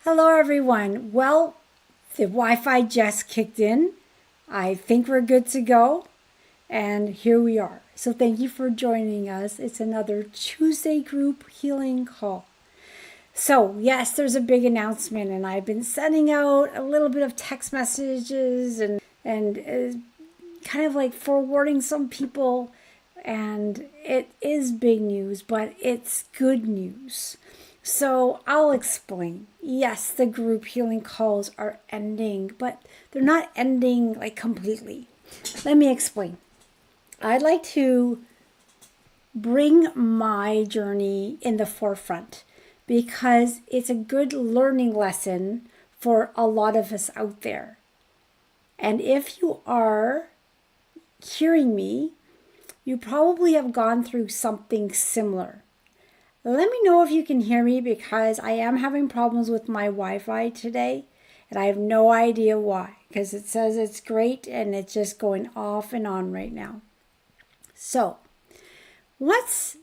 Hello, everyone. Well, the Wi-Fi just kicked in. I think we're good to go. And here we are. So thank you for joining us. It's another Tuesday group healing call. So yes, there's a big announcement, and I've been sending out a little bit of text messages and kind of like forewarning some people. And it is big news, but it's good news. So I'll explain. Yes, the group healing calls are ending, but they're not ending like completely. Let me explain. I'd like to bring my journey in the forefront because it's a good learning lesson for a lot of us out there. And if you are hearing me, you probably have gone through something similar. Let me know if you can hear me because I am having problems with my Wi-Fi today and I have no idea why, because it says it's great and it's just going off and on right now. So what's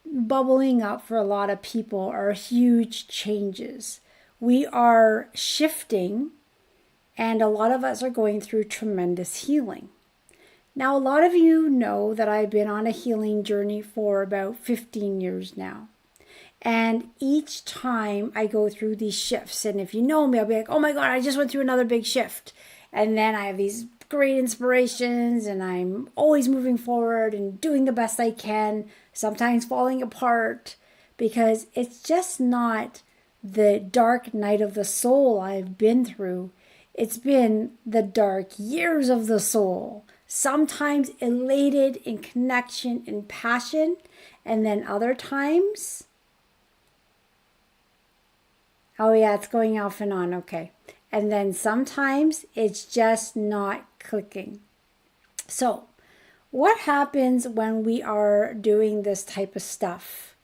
bubbling up for a lot of people are huge changes. We are shifting and a lot of us are going through tremendous healing. Now, a lot of you know that I've been on a healing journey for about 15 years now. And each time I go through these shifts, and if you know me, I'll be like, oh my God, I just went through another big shift. And then I have these great inspirations, and I'm always moving forward and doing the best I can, sometimes falling apart, because it's just not the dark night of the soul I've been through. It's been the dark years of the soul. Sometimes elated in connection and passion, and then other times, oh yeah, it's going off and on, okay. And then sometimes it's just not clicking. So what happens when we are doing this type of stuff?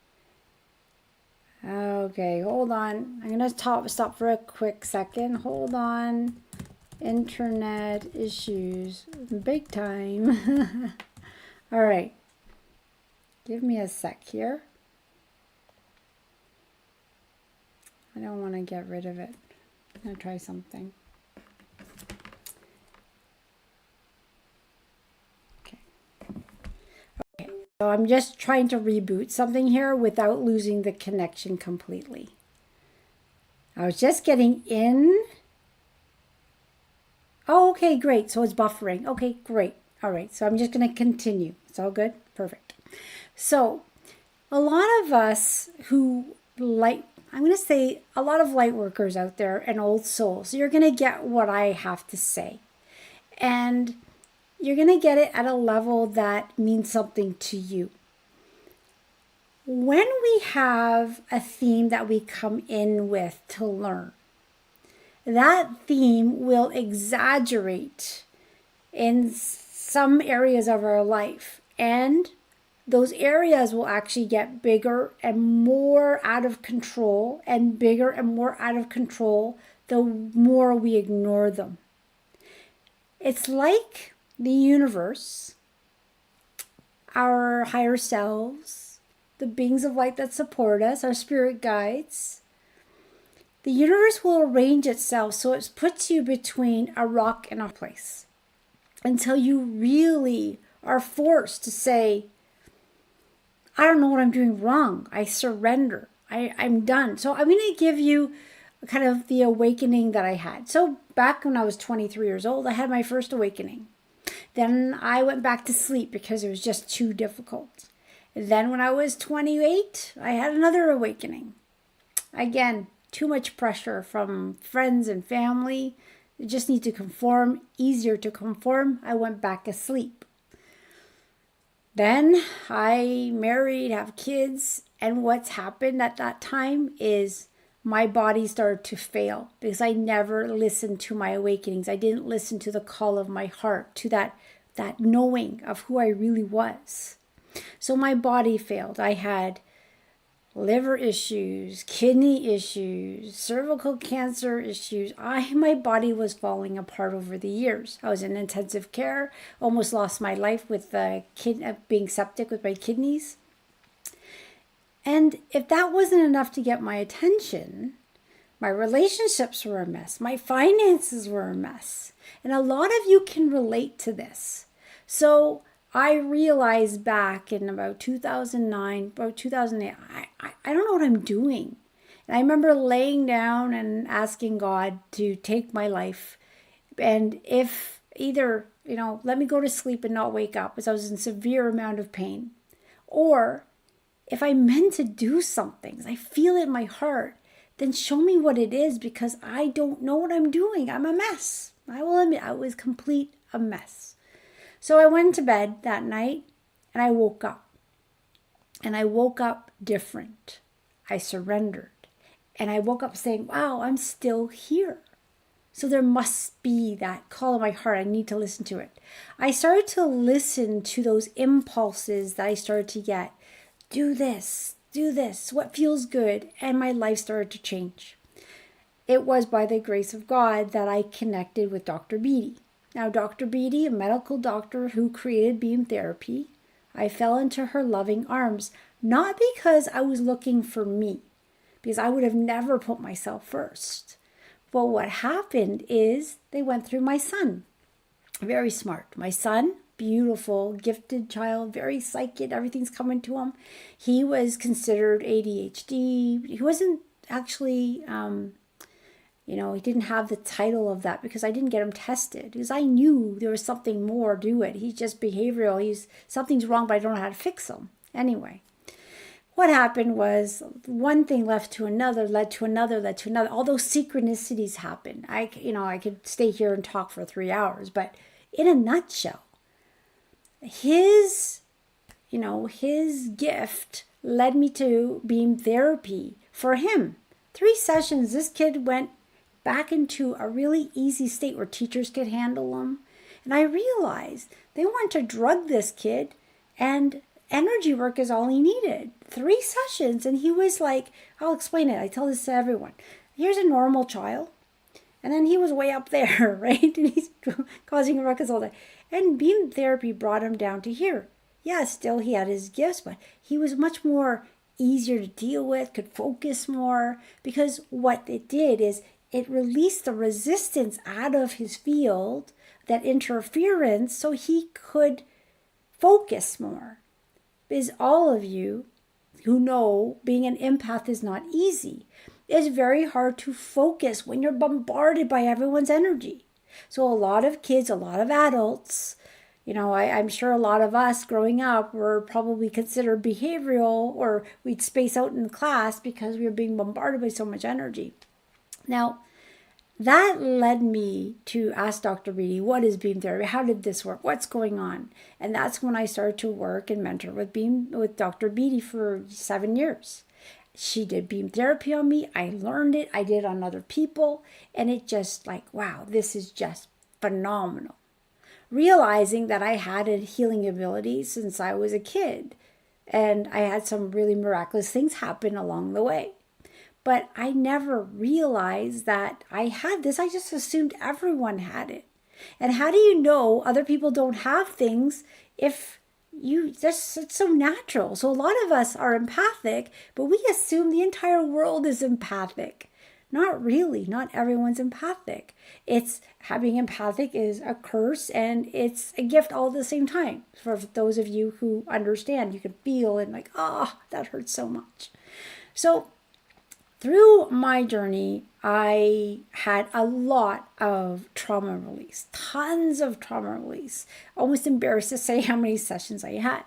Okay, hold on. I'm going to stop for a quick second. Hold on. Internet issues, big time. All right, give me a sec here. I don't want to get rid of it. I'm going to try something. Okay. So I'm just trying to reboot something here without losing the connection completely. I was just getting in. Oh, okay, great. So it's buffering. Okay, great. All right, so I'm just going to continue. It's all good? Perfect. So a lot of us who I'm going to say a lot of light workers out there and old souls, you're going to get what I have to say. And you're going to get it at a level that means something to you. When we have a theme that we come in with to learn, that theme will exaggerate in some areas of our life, and those areas will actually get bigger and more out of control, and bigger and more out of control the more we ignore them. It's like the universe, our higher selves, the beings of light that support us, our spirit guides. The universe will arrange itself so it puts you between a rock and a place until you really are forced to say, I don't know what I'm doing wrong. I surrender. I'm done. So I'm going to give you kind of the awakening that I had. So back when I was 23 years old, I had my first awakening. Then I went back to sleep because it was just too difficult. Then when I was 28, I had another awakening. Again, too much pressure from friends and family. You just need to conform, easier to conform. I went back asleep. Then I married, have kids, and what's happened at that time is my body started to fail because I never listened to my awakenings. I didn't listen to the call of my heart, to that knowing of who I really was. So my body failed. I had liver issues, kidney issues, cervical cancer issues. My body was falling apart over the years. I was in intensive care, almost lost my life with being septic with my kidneys. And if that wasn't enough to get my attention, My relationships were a mess. My finances were a mess. And a lot of you can relate to this. So I realized back in about 2009, about 2008, I don't know what I'm doing. And I remember laying down and asking God to take my life. And if either, let me go to sleep and not wake up, as I was in severe amount of pain. Or if I meant to do something, I feel it in my heart, then show me what it is, because I don't know what I'm doing. I'm a mess. I will admit, I was complete a mess. So I went to bed that night and I woke up. And I woke up different. I surrendered. And I woke up saying, wow, I'm still here. So there must be that call in my heart. I need to listen to it. I started to listen to those impulses that I started to get. Do this, what feels good. And my life started to change. It was by the grace of God that I connected with Dr. Beatty. Now, Dr. Beatty, a medical doctor who created beam therapy, I fell into her loving arms, not because I was looking for me, because I would have never put myself first. But what happened is they went through my son. Very smart. My son, beautiful, gifted child, very psychic, everything's coming to him. He was considered ADHD. He wasn't actually, he didn't have the title of that because I didn't get him tested. Because I knew there was something more to it. He's just behavioral. Something's wrong, but I don't know how to fix him. Anyway. What happened was one thing led to another. All those synchronicities happened. I could stay here and talk for 3 hours, but in a nutshell, his gift led me to beam therapy for him. 3 sessions, this kid went back into a really easy state where teachers could handle him. And I realized they wanted to drug this kid, and energy work is all he needed. 3 sessions, and he was like, I'll explain it. I tell this to everyone. Here's a normal child, and then he was way up there, right? And he's causing a ruckus all day. And beam therapy brought him down to here. Yeah, still he had his gifts, but he was much more easier to deal with, could focus more, because what it did is it released the resistance out of his field, that interference, so he could focus more. Because all of you who know being an empath is not easy. It's very hard to focus when you're bombarded by everyone's energy. So a lot of kids, a lot of adults, I'm sure a lot of us growing up were probably considered behavioral, or we'd space out in class because we were being bombarded by so much energy. Now, that led me to ask Dr. Beatty, what is beam therapy? How did this work? What's going on? And that's when I started to work and mentor with Dr. Beatty for 7 years. She did beam therapy on me. I learned it. I did it on other people. And it just wow, this is just phenomenal. Realizing that I had a healing ability since I was a kid. And I had some really miraculous things happen along the way. But I never realized that I had this. I just assumed everyone had it. And how do you know other people don't have things if it's so natural? So a lot of us are empathic, but we assume the entire world is empathic. Not really. Not everyone's empathic. Being empathic is a curse, and it's a gift all at the same time. For those of you who understand, you can feel and that hurts so much. So through my journey, I had a lot of trauma release, tons of trauma release. Almost embarrassed to say how many sessions I had.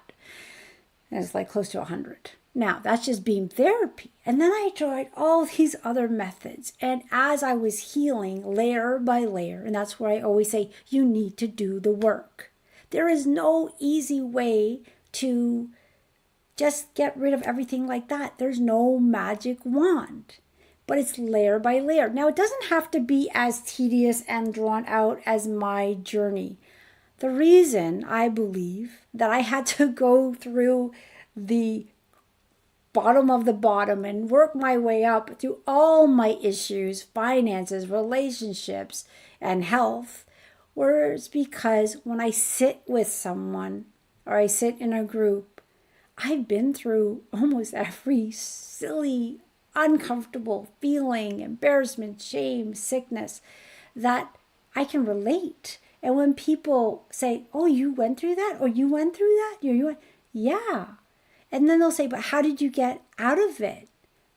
It's close to 100. Now, that's just beam therapy. And then I tried all these other methods. And as I was healing layer by layer, and that's where I always say, you need to do the work. There is no easy way to just get rid of everything like that. There's no magic wand, but it's layer by layer. Now, it doesn't have to be as tedious and drawn out as my journey. The reason I believe that I had to go through the bottom of the bottom and work my way up through all my issues, finances, relationships, and health, was because when I sit with someone or I sit in a group, I've been through almost every silly uncomfortable feeling, embarrassment, shame, sickness, that I can relate. And when people say, oh, you went through that? Or you went through that? You went, yeah. And then they'll say, but how did you get out of it?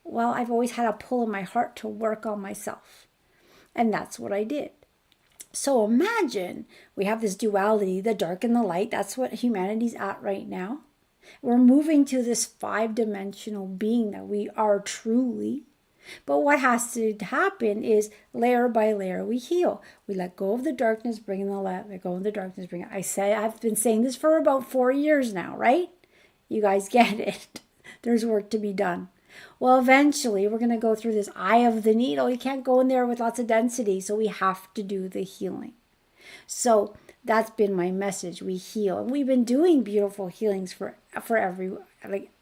Well, I've always had a pull in my heart to work on myself. And that's what I did. So imagine we have this duality, the dark and the light. That's what humanity's at right now. We're moving to this 5-dimensional being that we are truly. But what has to happen is layer by layer we heal. We let go of the darkness, bring in the light. Let go of the darkness, bring it. I've been saying this for about 4 years now, right? You guys get it. There's work to be done. Well, eventually we're going to go through this eye of the needle. You can't go in there with lots of density, so we have to do the healing. So that's been my message. We heal. And we've been doing beautiful healings for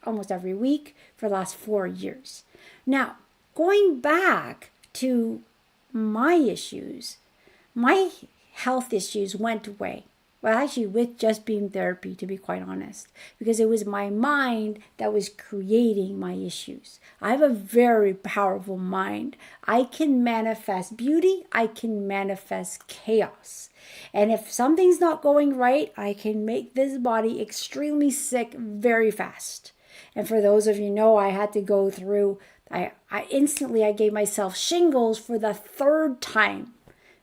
almost every week for the last 4 years. Now, going back to my issues, my health issues went away. Well, actually, with just beam therapy, to be quite honest, because it was my mind that was creating my issues. I have a very powerful mind. I can manifest beauty. I can manifest chaos. And if something's not going right, I can make this body extremely sick very fast. And for those of you who know, I had to go through, I gave myself shingles for the 3rd time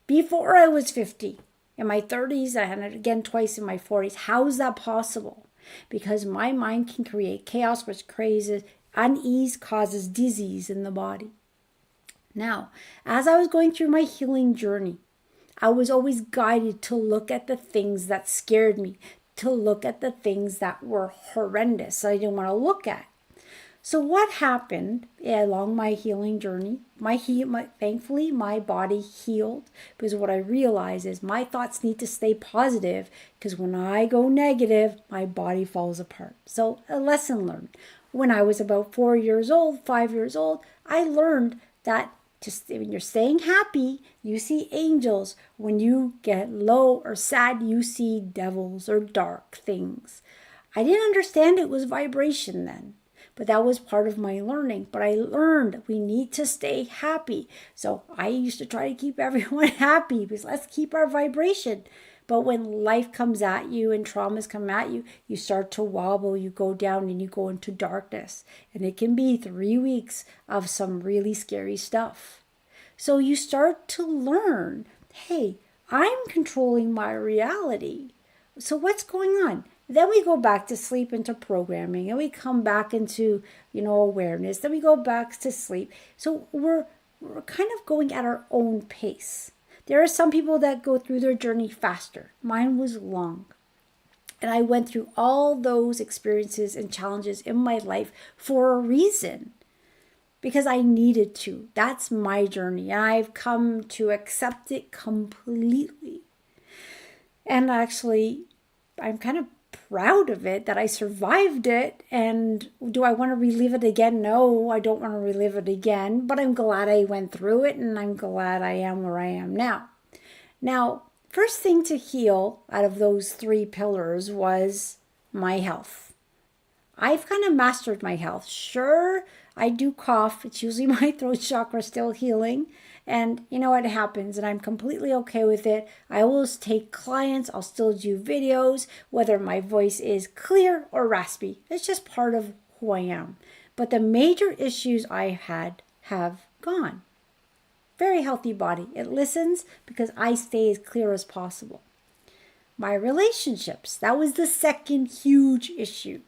before I was 50. In my 30s, I had it again twice in my 40s. How is that possible? Because my mind can create chaos, which creates unease, causes disease in the body. Now, as I was going through my healing journey, I was always guided to look at the things that scared me, to look at the things that were horrendous, I didn't want to look at. So what happened along my healing journey? Thankfully, my body healed, because what I realized is my thoughts need to stay positive, because when I go negative, my body falls apart. So a lesson learned. When I was about 4 years old, 5 years old, I learned that when you're staying happy, you see angels. When you get low or sad, you see devils or dark things. I didn't understand it was vibration then. But that was part of my learning. But I learned we need to stay happy. So I used to try to keep everyone happy, because let's keep our vibration. But when life comes at you and traumas come at you, you start to wobble, you go down and you go into darkness. And it can be 3 weeks of some really scary stuff. So you start to learn, hey, I'm controlling my reality. So what's going on? Then we go back to sleep into programming, and we come back into, awareness. Then we go back to sleep. So we're kind of going at our own pace. There are some people that go through their journey faster. Mine was long. And I went through all those experiences and challenges in my life for a reason, because I needed to. That's my journey. And I've come to accept it completely. And actually, I'm kind of proud of it, that I survived it. And do I want to relive it again? No, I don't want to relive it again, but I'm glad I went through it, and I'm glad I am where I am now. Now, first thing to heal out of those 3 pillars was my health. I've kind of mastered my health. Sure, I do cough. It's usually my throat chakra still healing. And it happens, and I'm completely okay with it. I will take clients. I'll still do videos, whether my voice is clear or raspy. It's just part of who I am. But the major issues I had have gone. Very healthy body. It listens because I stay as clear as possible. My relationships, that was the second huge issue.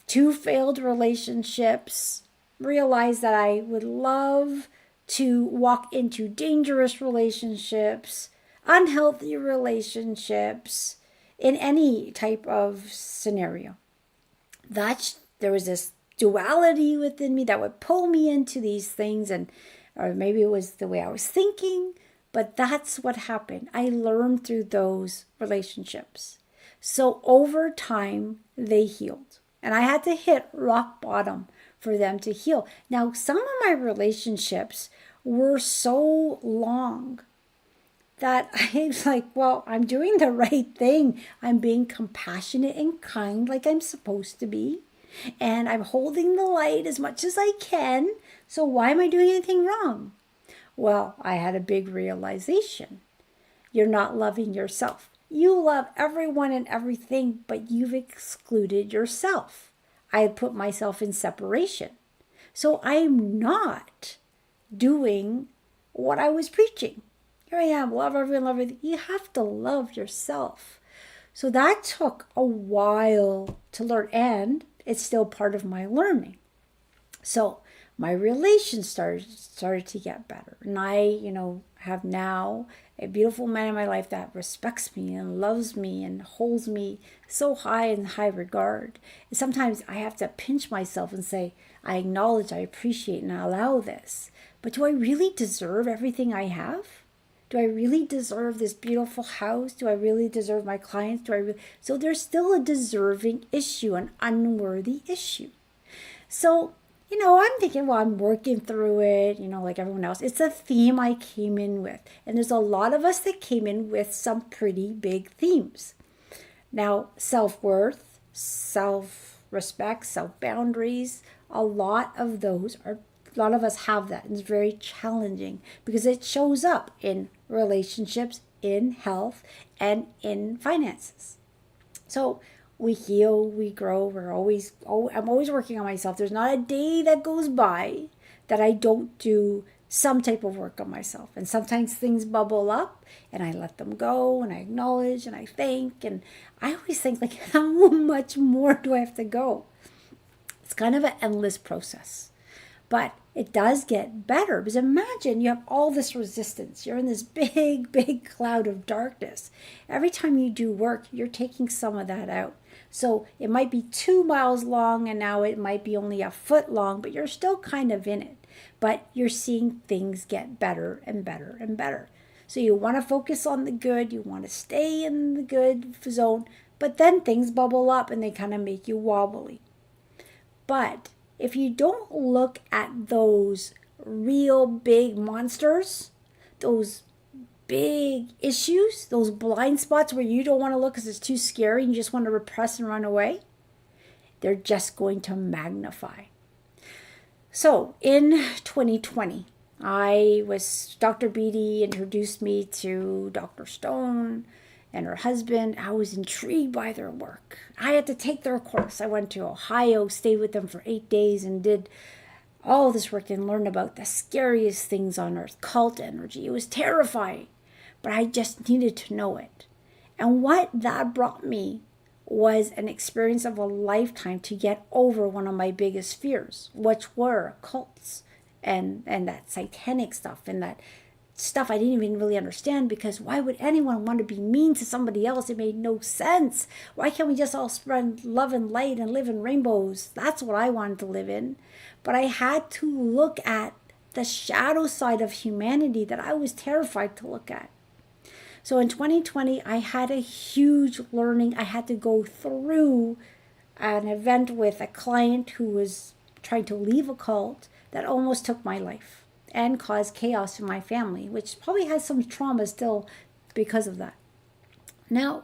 2 failed relationships. Realized that I would love to walk into dangerous relationships, unhealthy relationships, in any type of scenario. There was this duality within me that would pull me into these things, or maybe it was the way I was thinking, but that's what happened. I learned through those relationships. So over time, they healed. And I had to hit rock bottom for them to heal. Now, some of my relationships were so long that I was like, well, I'm doing the right thing. I'm being compassionate and kind like I'm supposed to be. And I'm holding the light as much as I can. So why am I doing anything wrong? Well, I had a big realization. You're not loving yourself. You love everyone and everything, but you've excluded yourself. I had put myself in separation. So I'm not doing what I was preaching. Here I am, love everyone, love everything. You have to love yourself. So that took a while to learn, and it's still part of my learning. So my relations started to get better. And I, have now a beautiful man in my life that respects me and loves me and holds me so high in high regard. And sometimes I have to pinch myself and say, I acknowledge, I appreciate, and I allow this. But do I really deserve everything I have? Do I really deserve this beautiful house? Do I really deserve my clients? So there's still a deserving issue, an unworthy issue. So I'm thinking, well, I'm working through it, like everyone else. It's a theme I came in with. And there's a lot of us that came in with some pretty big themes. Now, self-worth, self-respect, self-boundaries, a lot of us have that. And it's very challenging because it shows up in relationships, in health, and in finances. So we heal, we grow, I'm always working on myself. There's not a day that goes by that I don't do some type of work on myself. And sometimes things bubble up and I let them go and I acknowledge and I thank. And I always think, like, how much more do I have to go? It's kind of an endless process. But it does get better, because imagine you have all this resistance. You're in this big, big cloud of darkness. Every time you do work, you're taking some of that out. So it might be 2 miles long and now it might be only a foot long, but you're still kind of in it. But you're seeing things get better and better and better. So you want to focus on the good. You want to stay in the good zone. But then things bubble up and they kind of make you wobbly. But if you don't look at those real big monsters, those big issues, those blind spots where you don't want to look because it's too scary and you just want to repress and run away, they're just going to magnify. So in 2020, Dr. Beatty introduced me to Dr. Stone and her husband. I was intrigued by their work. I had to take their course. I went to Ohio, stayed with them for 8 days and did all this work and learned about the scariest things on earth, cult energy. It was terrifying, but I just needed to know it. And what that brought me was an experience of a lifetime to get over one of my biggest fears, which were cults and that satanic stuff and that stuff I didn't even really understand, because why would anyone want to be mean to somebody else? It made no sense. Why can't we just all spread love and light and live in rainbows? That's what I wanted to live in. But I had to look at the shadow side of humanity that I was terrified to look at. So in 2020, I had a huge learning. I had to go through an event with a client who was trying to leave a cult that almost took my life and caused chaos in my family, which probably has some trauma still because of that. Now,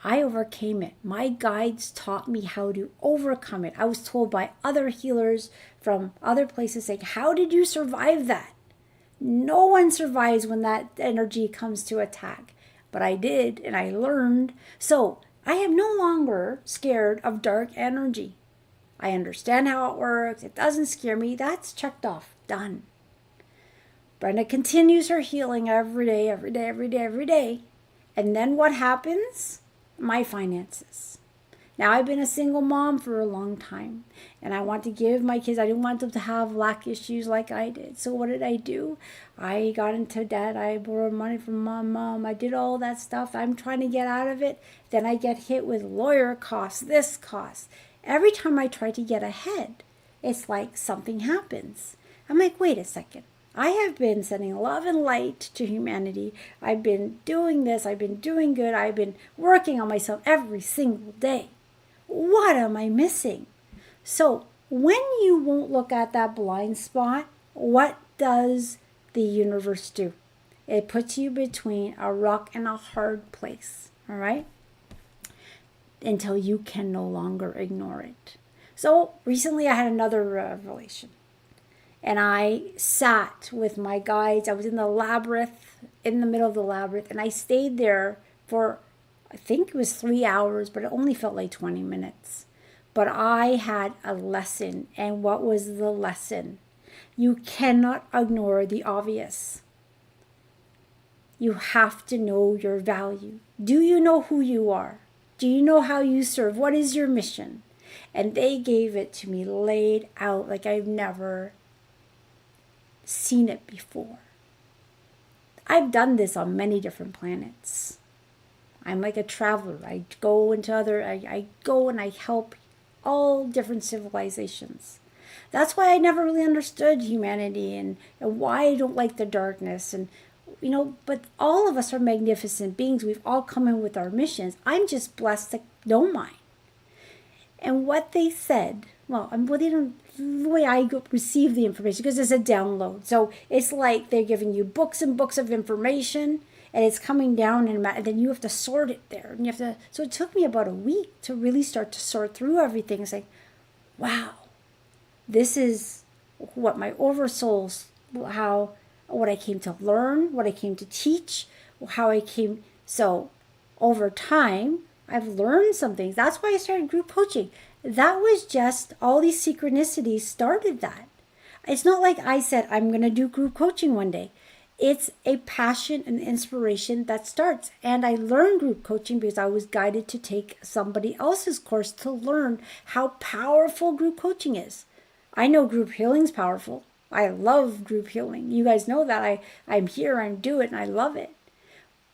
I overcame it. My guides taught me how to overcome it. I was told by other healers from other places saying, how did you survive that? No one survives when that energy comes to attack. But I did, and I learned. So I am no longer scared of dark energy. I understand how it works. It doesn't scare me. That's checked off. Done. Brenda continues her healing every day, every day, every day, every day. And then what happens? My finances. Now, I've been a single mom for a long time, and I want to give my kids, I didn't want them to have lack issues like I did. So what did I do? I got into debt. I borrowed money from my mom. I did all that stuff. I'm trying to get out of it. Then I get hit with lawyer costs, this cost. Every time I try to get ahead, it's like something happens. I'm like, wait a second. I have been sending love and light to humanity. I've been doing this. I've been doing good. I've been working on myself every single day. What am I missing? So when you won't look at that blind spot, what does the universe do? It puts you between a rock and a hard place, all right? Until you can no longer ignore it. So recently I had another revelation. And I sat with my guides. I was in the labyrinth, in the middle of the labyrinth, and I stayed there for, I think it was 3 hours, but it only felt like 20 minutes. But I had a lesson. And what was the lesson? You cannot ignore the obvious. You have to know your value. Do you know who you are? Do you know how you serve? What is your mission? And they gave it to me laid out like I've never seen it before. I've done this on many different planets. I'm like a traveler. I go and I help all different civilizations. That's why I never really understood humanity and why I don't like the darkness. And, but all of us are magnificent beings. We've all come in with our missions. I'm just blessed to know mine. And what they said, the way I receive the information, because it's a download. So it's like they're giving you books and books of information, and it's coming down, and then you have to sort it there. And so it took me about a week to really start to sort through everything. It's like, wow, this is what my oversouls, what I came to learn, what I came to teach, so over time, I've learned some things. That's why I started group coaching. That was just, all these synchronicities started that. It's not like I said, I'm going to do group coaching one day. It's a passion and inspiration that starts. And I learned group coaching because I was guided to take somebody else's course to learn how powerful group coaching is. I know group healing is powerful. I love group healing. You guys know that. I'm here, I do it, and I love it.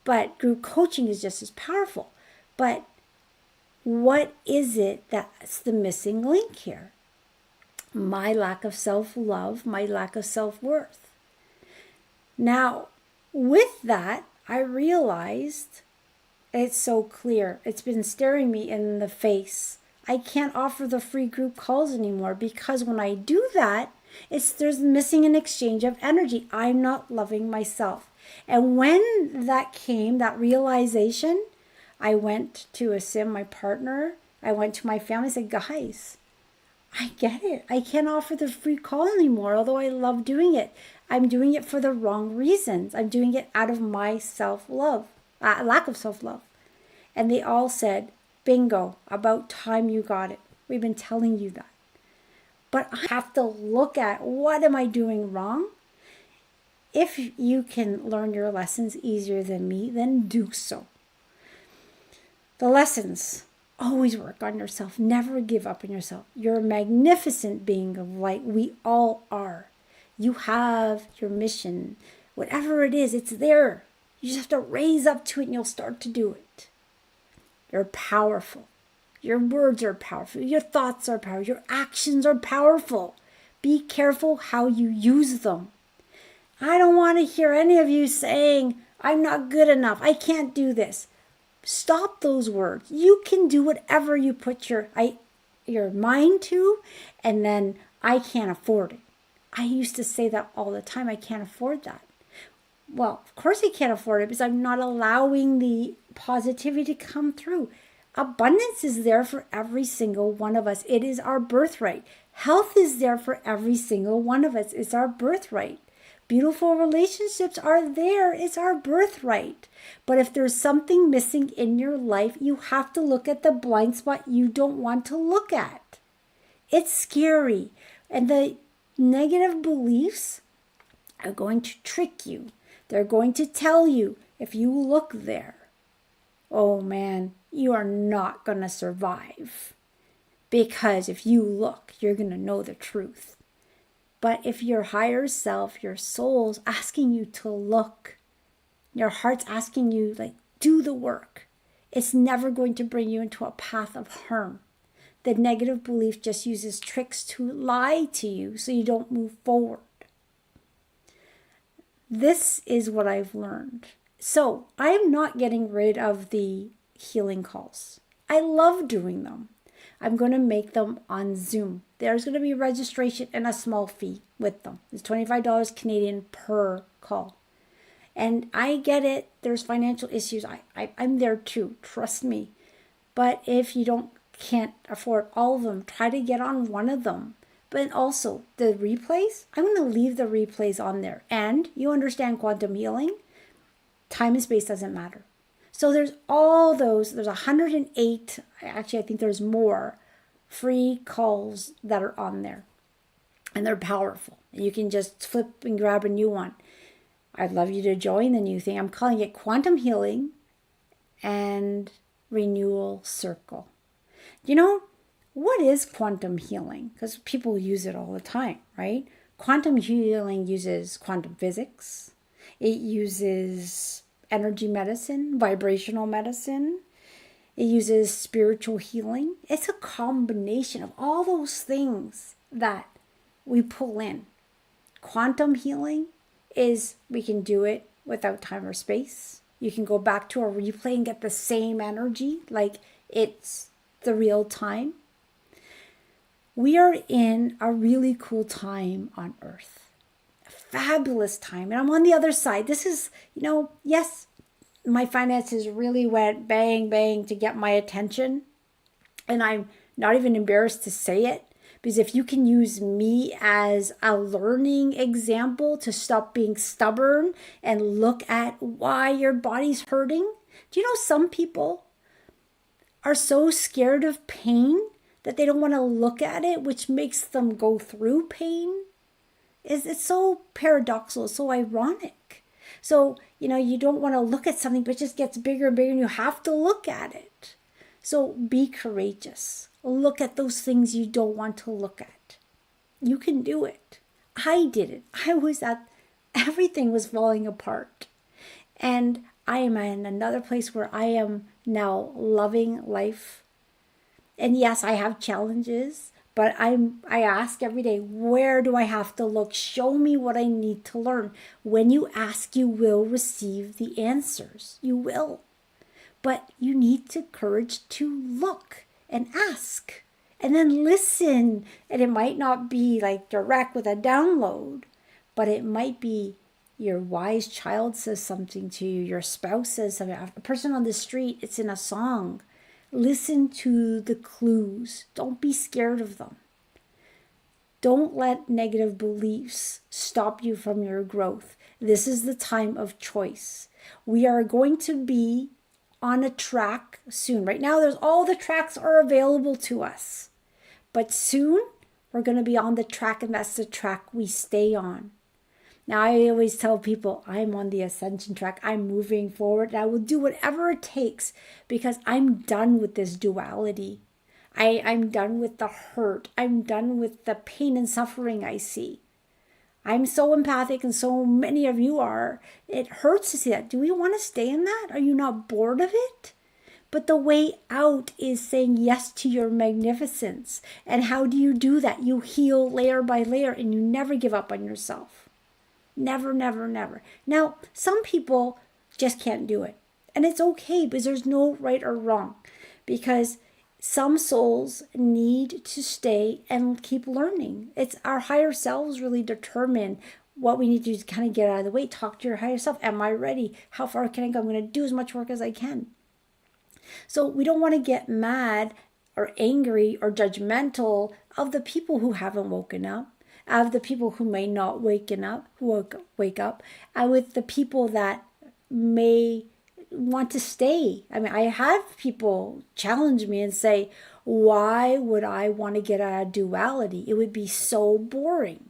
But group coaching is just as powerful. But what is it that's the missing link here? My lack of self-love, my lack of self-worth. Now, with that, I realized it's so clear. It's been staring me in the face. I can't offer the free group calls anymore because when I do that, there's missing an exchange of energy. I'm not loving myself. And when that came, that realization, I went to Asim, my partner. I went to my family and said, guys, I get it. I can't offer the free call anymore, although I love doing it. I'm doing it for the wrong reasons. I'm doing it out of my self-love, lack of self-love. And they all said, bingo, about time you got it. We've been telling you that. But I have to look at, what am I doing wrong? If you can learn your lessons easier than me, then do so. The lessons, always work on yourself. Never give up on yourself. You're a magnificent being of light. We all are. You have your mission. Whatever it is, it's there. You just have to raise up to it and you'll start to do it. You're powerful. Your words are powerful. Your thoughts are powerful. Your actions are powerful. Be careful how you use them. I don't want to hear any of you saying, I'm not good enough. I can't do this. Stop those words. You can do whatever you put your mind to, and then I can't afford it. I used to say that all the time. I can't afford that. Well, of course I can't afford it because I'm not allowing the positivity to come through. Abundance is there for every single one of us. It is our birthright. Health is there for every single one of us. It's our birthright. Beautiful relationships are there. It's our birthright. But if there's something missing in your life, you have to look at the blind spot you don't want to look at. It's scary. And the negative beliefs are going to trick you. They're going to tell you, if you look there, oh man, you are not going to survive. Because if you look, you're going to know the truth. But if your higher self, your soul's asking you to look, your heart's asking you, do the work, it's never going to bring you into a path of harm. The negative belief just uses tricks to lie to you so you don't move forward. This is what I've learned. So I'm not getting rid of the healing calls. I love doing them. I'm going to make them on Zoom. There's going to be registration and a small fee with them. It's $25 Canadian per call. And I get it. There's financial issues. I'm there too. Trust me. But if you don't can't afford all of them, try to get on one of them. But also the replays, I'm going to leave the replays on there. And you understand quantum healing, time and space doesn't matter. So there's all those, there's 108, actually I think there's more free calls that are on there. And they're powerful. You can just flip and grab a new one. I'd love you to join the new thing. I'm calling it Quantum Healing and Renewal Circle. You know, what is quantum healing? Because people use it all the time, right? Quantum healing uses quantum physics. It uses energy medicine, vibrational medicine. It uses spiritual healing. It's a combination of all those things that we pull in. Quantum healing is we can do it without time or space. You can go back to a replay and get the same energy like it's the real time. We are in a really cool time on Earth. A fabulous time. And I'm on the other side. This is, yes, my finances really went bang, bang to get my attention. And I'm not even embarrassed to say it. Because if you can use me as a learning example to stop being stubborn and look at why your body's hurting. Do you know some people are so scared of pain that they don't want to look at it, which makes them go through pain? It's so paradoxical, so ironic. So, you don't want to look at something, but it just gets bigger and bigger and you have to look at it. So be courageous. Look at those things you don't want to look at. You can do it. I did it. Everything was falling apart. And I am in another place where I am now loving life. And yes, I have challenges, but I ask every day, where do I have to look? Show me what I need to learn. When you ask, you will receive the answers. You will. But you need the courage to look and ask and then listen. And it might not be like direct with a download, but it might be your wise child says something to you, your spouse says something, a person on the street, it's in a song. Listen to the clues. Don't be scared of them. Don't let negative beliefs stop you from your growth. This is the time of choice. We are going to be on a track soon. Right now, all the tracks are available to us. But soon, we're going to be on the track, and that's the track we stay on. Now, I always tell people I'm on the ascension track. I'm moving forward, and I will do whatever it takes because I'm done with this duality. I'm done with the hurt. I'm done with the pain and suffering I see. I'm so empathic, and so many of you are. It hurts to see that. Do we want to stay in that? Are you not bored of it? But the way out is saying yes to your magnificence. And how do you do that? You heal layer by layer, and you never give up on yourself. Never, never, never. Now, some people just can't do it. And it's okay because there's no right or wrong. Because some souls need to stay and keep learning. It's our higher selves really determine what we need to do to kind of get out of the way. Talk to your higher self. Am I ready? How far can I go? I'm going to do as much work as I can. So we don't want to get mad or angry or judgmental of the people who haven't woken up, of the people who may not wake up, and with the people that may want to stay. I mean, I have people challenge me and say, why would I want to get out of duality? It would be so boring.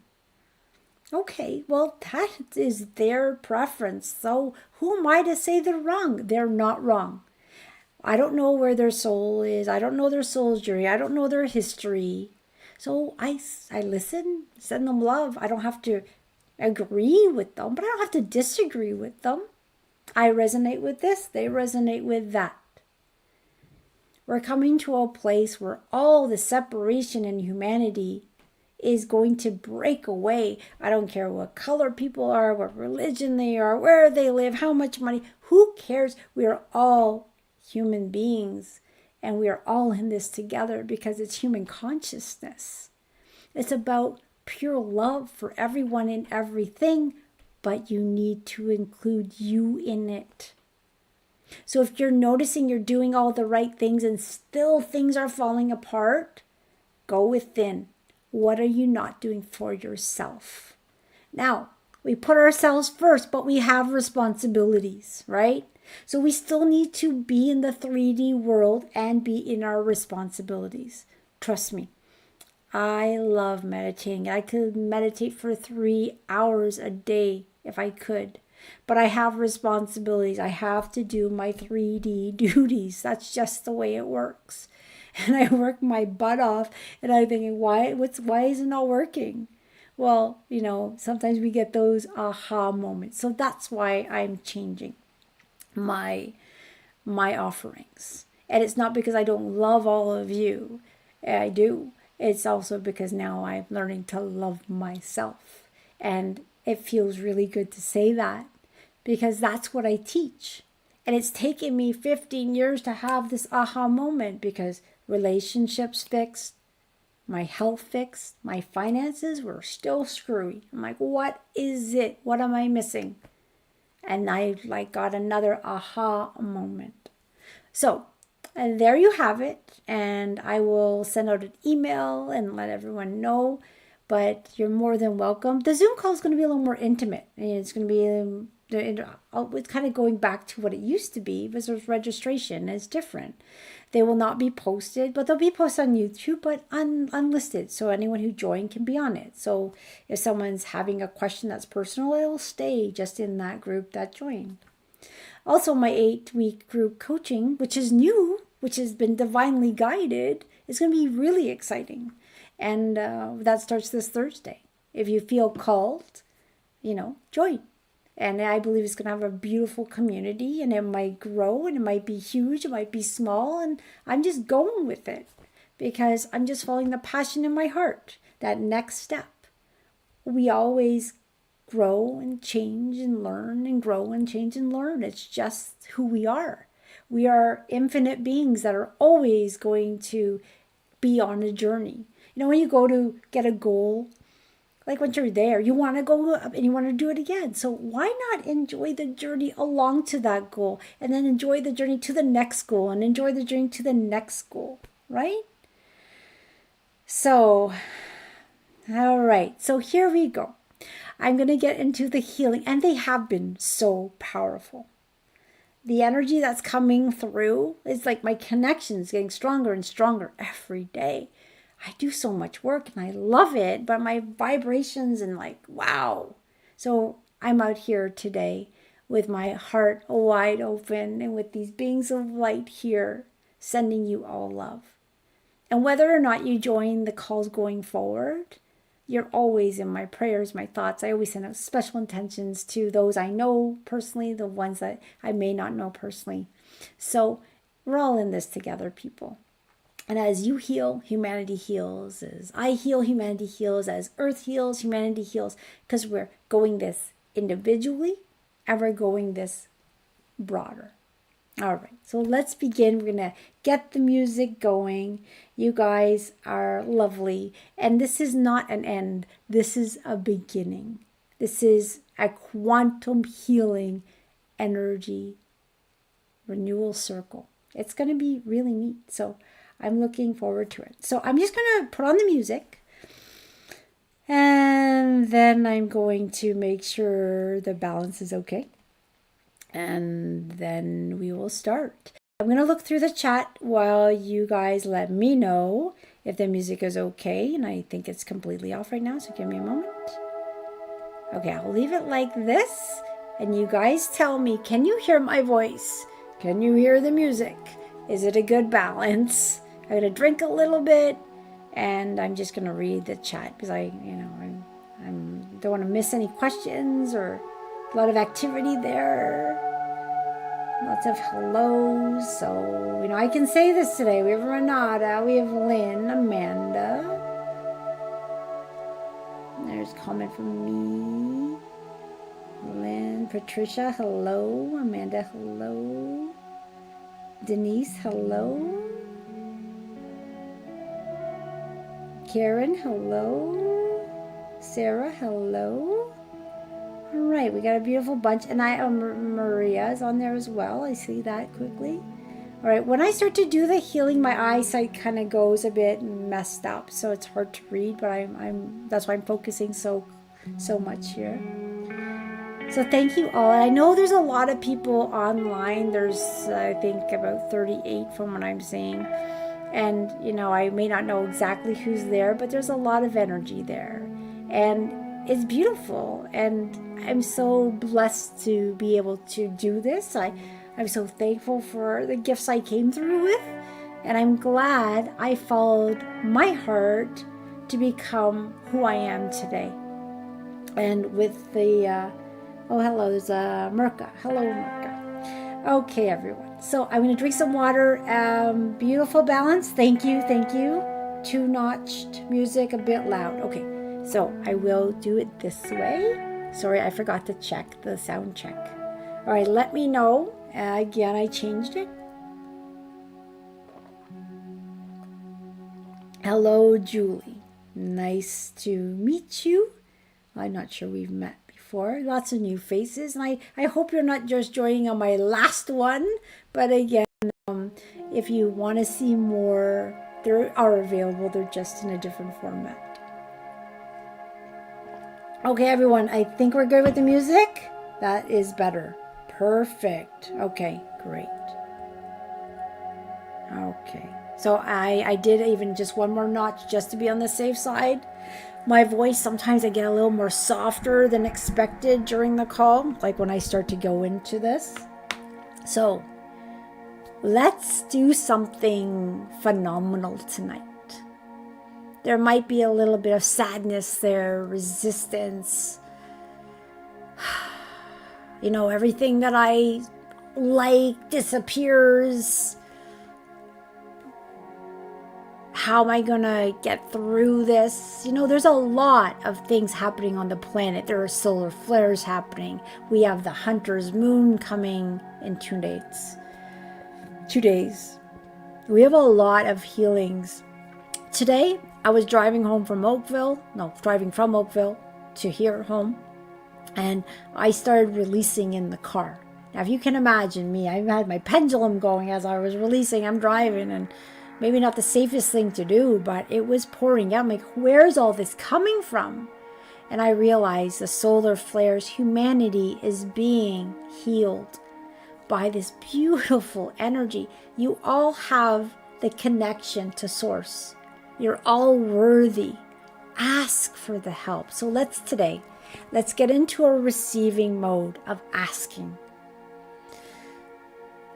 Okay, well, that is their preference. So who am I to say they're wrong? They're not wrong. I don't know where their soul is. I don't know their soul's journey. I don't know their history. So I listen, send them love. I don't have to agree with them, but I don't have to disagree with them. I resonate with this, they resonate with that. We're coming to a place where all the separation in humanity is going to break away. I don't care what color people are, what religion they are, where they live, how much money. Who cares? We are all human beings, and we are all in this together because it's human consciousness. It's about pure love for everyone and everything, but you need to include you in it. So if you're noticing you're doing all the right things and still things are falling apart, go within. What are you not doing for yourself? Now, we put ourselves first, but we have responsibilities, right? So we still need to be in the 3D world and be in our responsibilities. Trust me, I love meditating. I could meditate for 3 hours a day if I could. But I have responsibilities. I have to do my 3D duties. That's just the way it works. And I work my butt off, and I'm thinking, why is it not working? Well, sometimes we get those aha moments. So that's why I'm changing my offerings. And it's not because I don't love all of you. I do. It's also because now I'm learning to love myself. And it feels really good to say that because that's what I teach. And it's taken me 15 years to have this aha moment because relationships fixed, my health fixed, my finances were still screwy. I'm like, what is it? What am I missing? And I got another aha moment. So, and there you have it. And I will send out an email and let everyone know. But you're more than welcome. The Zoom call is going to be a little more intimate. And it's going to be it's kind of going back to what it used to be, because there's registration. It's different. They will not be posted, but they'll be posted on YouTube, but unlisted. So anyone who joined can be on it. So if someone's having a question that's personal, it'll stay just in that group that joined. Also, my 8-week group coaching, which is new, which has been divinely guided, is going to be really exciting. And that starts this Thursday. If you feel called, join. And I believe it's going to have a beautiful community, and it might grow, and it might be huge, it might be small, and I'm just going with it because I'm just following the passion in my heart, that next step. We always grow and change and learn and grow and change and learn. It's just who we are. We are infinite beings that are always going to be on a journey. When you go to get a goal, like once you're there, you want to go up and you want to do it again. So why not enjoy the journey along to that goal, and then enjoy the journey to the next goal, and enjoy the journey to the next goal, right? So, all right. So here we go. I'm going to get into the healing, and they have been so powerful. The energy that's coming through is like my connections getting stronger and stronger every day. I do so much work and I love it, but my vibrations and wow. So I'm out here today with my heart wide open and with these beings of light here, sending you all love. And whether or not you join the calls going forward, you're always in my prayers, my thoughts. I always send out special intentions to those I know personally, the ones that I may not know personally. So we're all in this together, people. And as you heal, humanity heals. As I heal, humanity heals. As Earth heals, humanity heals. Because we're going this individually, and we're going this broader. All right, so let's begin. We're going to get the music going. You guys are lovely. And this is not an end. This is a beginning. This is a quantum healing energy renewal circle. It's going to be really neat. So I'm looking forward to it. So I'm just going to put on the music, and then I'm going to make sure the balance is okay. And then we will start. I'm going to look through the chat while you guys let me know if the music is okay. And I think it's completely off right now, so give me a moment. Okay, I'll leave it like this. And you guys tell me, can you hear my voice? Can you hear the music? Is it a good balance? I'm going to drink a little bit, and I'm just going to read the chat because I don't want to miss any questions, or a lot of activity there. Lots of hellos. So, I can say this today. We have Renata, we have Lynn, Amanda. There's a comment from me. Lynn, Patricia, hello. Amanda, hello. Denise, hello. Karen, hello. Sarah, hello. All right, we got a beautiful bunch. And Maria is on there as well. I see that quickly. All right, when I start to do the healing, my eyesight kind of goes a bit messed up, so it's hard to read, but that's why I'm focusing so much here. So thank you all. I know there's a lot of people online. There's, I think, about 38 from what I'm seeing. And, I may not know exactly who's there, but there's a lot of energy there. And it's beautiful. And I'm so blessed to be able to do this. I'm so thankful for the gifts I came through with. And I'm glad I followed my heart to become who I am today. And with the... oh, hello, there's Mirka. Hello, Mirka. Okay, everyone. So I'm going to drink some water. Beautiful balance. Thank you. Two-notched music, a bit loud. Okay, so I will do it this way. Sorry, I forgot to check the sound check. All right, let me know. Again, I changed it. Hello, Julie. Nice to meet you. I'm not sure we've met before. Lots of new faces. And I hope you're not just joining on my last one. But again, if you want to see more, they are available. They're just in a different format. Okay, everyone. I think we're good with the music. That is better. Perfect. Okay, great. Okay. So I did even just one more notch just to be on the safe side. My voice, sometimes I get a little more softer than expected during the call, like when I start to go into this. So let's do something phenomenal tonight. There might be a little bit of sadness there, resistance. Everything that I like disappears. How am I going to get through this? There's a lot of things happening on the planet. There are solar flares happening. We have the Hunter's Moon coming in 2 days. 2 days. We have a lot of healings. Today, I was driving from Oakville to here home. And I started releasing in the car. Now, if you can imagine me, I had my pendulum going as I was releasing. I'm driving, and maybe not the safest thing to do, but it was pouring out. I'm like, where's all this coming from? And I realized the solar flares, humanity is being healed by this beautiful energy. You all have the connection to source. You're all worthy. Ask for the help. So let's get into a receiving mode of asking.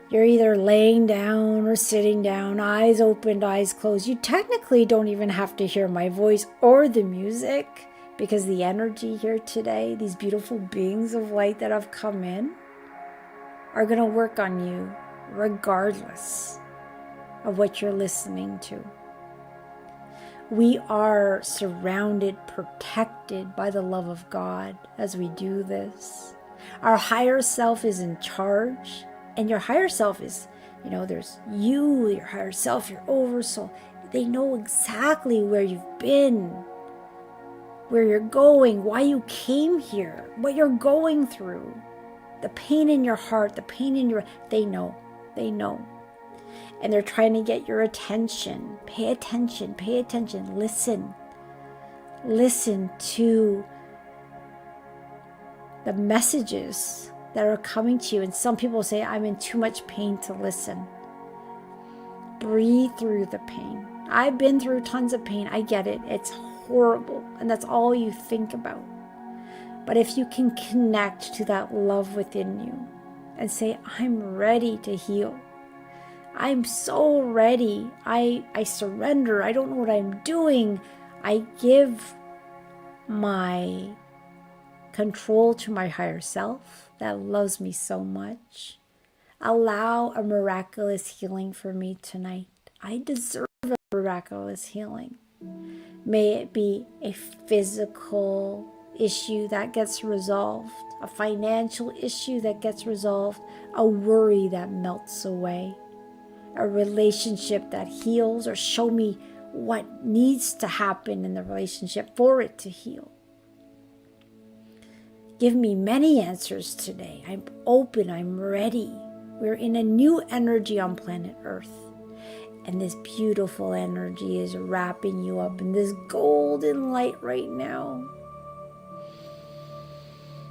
You're either laying down or sitting down, eyes opened, eyes closed. You technically don't even have to hear my voice or the music, because the energy here today, these beautiful beings of light that have come in, are going to work on you regardless of what you're listening to. We are surrounded, protected by the love of God as we do this. Our higher self is in charge. And your higher self is, there's you, your higher self, your oversoul. They know exactly where you've been, where you're going, why you came here, what you're going through, the pain in your heart, the pain in your... They know. And they're trying to get your attention. Pay attention. Listen to the messages that are coming to you. And some people say, I'm in too much pain to listen. Breathe through the pain. I've been through tons of pain. I get it. It's horrible. And that's all you think about. But if you can connect to that love within you and say, I'm ready to heal. I'm so ready. I surrender. I don't know what I'm doing. I give my control to my higher self that loves me so much. Allow a miraculous healing for me tonight. I deserve a miraculous healing. May it be a physical issue that gets resolved, a financial issue that gets resolved, a worry that melts away, a relationship that heals, or show me what needs to happen in the relationship for it to heal. Give me many answers today. I'm open. I'm ready. We're in a new energy on planet Earth. And this beautiful energy is wrapping you up in this golden light right now.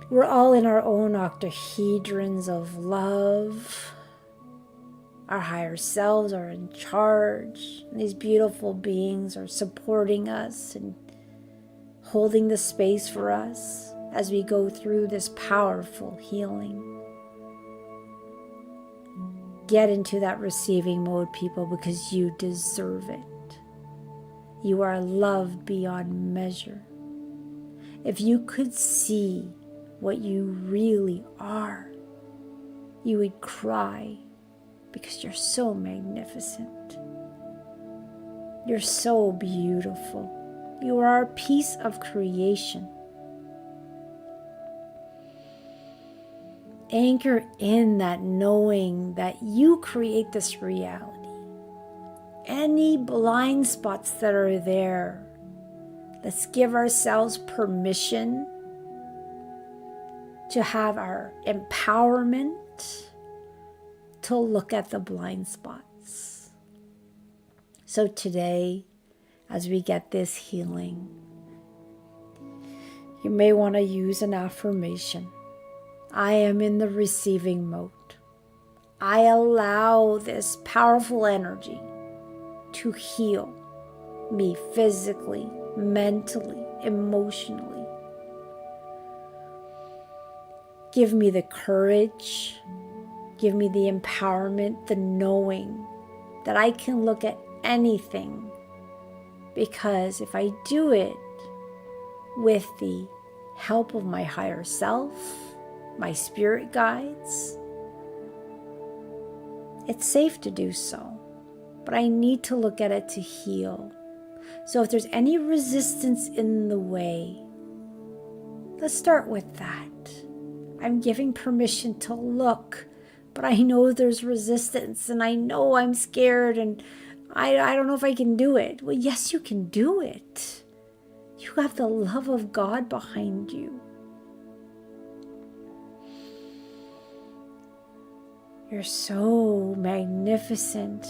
We're all in our own octahedrons of love. Our higher selves are in charge. And these beautiful beings are supporting us and holding the space for us as we go through this powerful healing. Get into that receiving mode, people, because you deserve it. You are loved beyond measure. If you could see what you really are, you would cry because you're so magnificent. You're so beautiful. You are a piece of creation. Anchor in that knowing that you create this reality. Any blind spots that are there, let's give ourselves permission to have our empowerment to look at the blind spots. So today, as we get this healing, you may want to use an affirmation. I am in the receiving mode. I allow this powerful energy to heal me physically, mentally, emotionally. Give me the courage, give me the empowerment, the knowing that I can look at anything, because if I do it with the help of my higher self, my spirit guides, it's safe to do so, but I need to look at it to heal. So if there's any resistance in the way, let's start with that. I'm giving permission to look, but I know there's resistance and I know I'm scared and I don't know if I can do it. Well, yes, you can do it. You have the love of God behind you. You're so magnificent.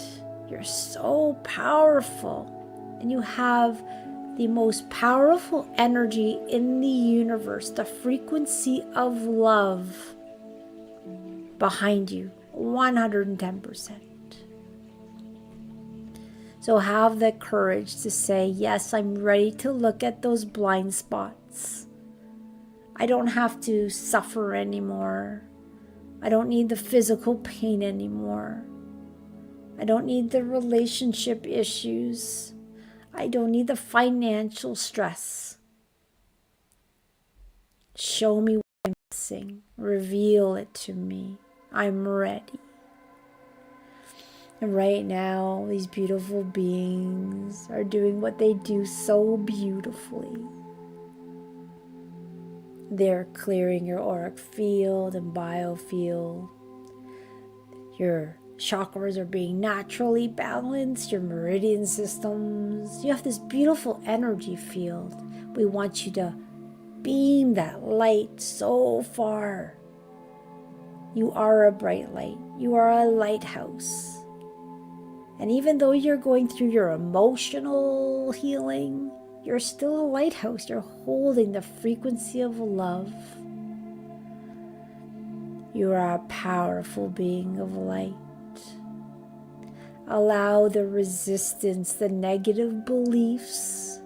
You're so powerful. And you have the most powerful energy in the universe, the frequency of love behind you, 110%. So have the courage to say, yes, I'm ready to look at those blind spots. I don't have to suffer anymore. I don't need the physical pain anymore. I don't need the relationship issues. I don't need the financial stress. Show me what I'm missing. Reveal it to me. I'm ready. And right now, these beautiful beings are doing what they do so beautifully. They're clearing your auric field and biofield. Your chakras are being naturally balanced, your meridian systems. You have this beautiful energy field. We want you to beam that light so far. You are a bright light. You are a lighthouse. And even though you're going through your emotional healing, you're still a lighthouse. You're holding the frequency of love. You are a powerful being of light. Allow the resistance, the negative beliefs,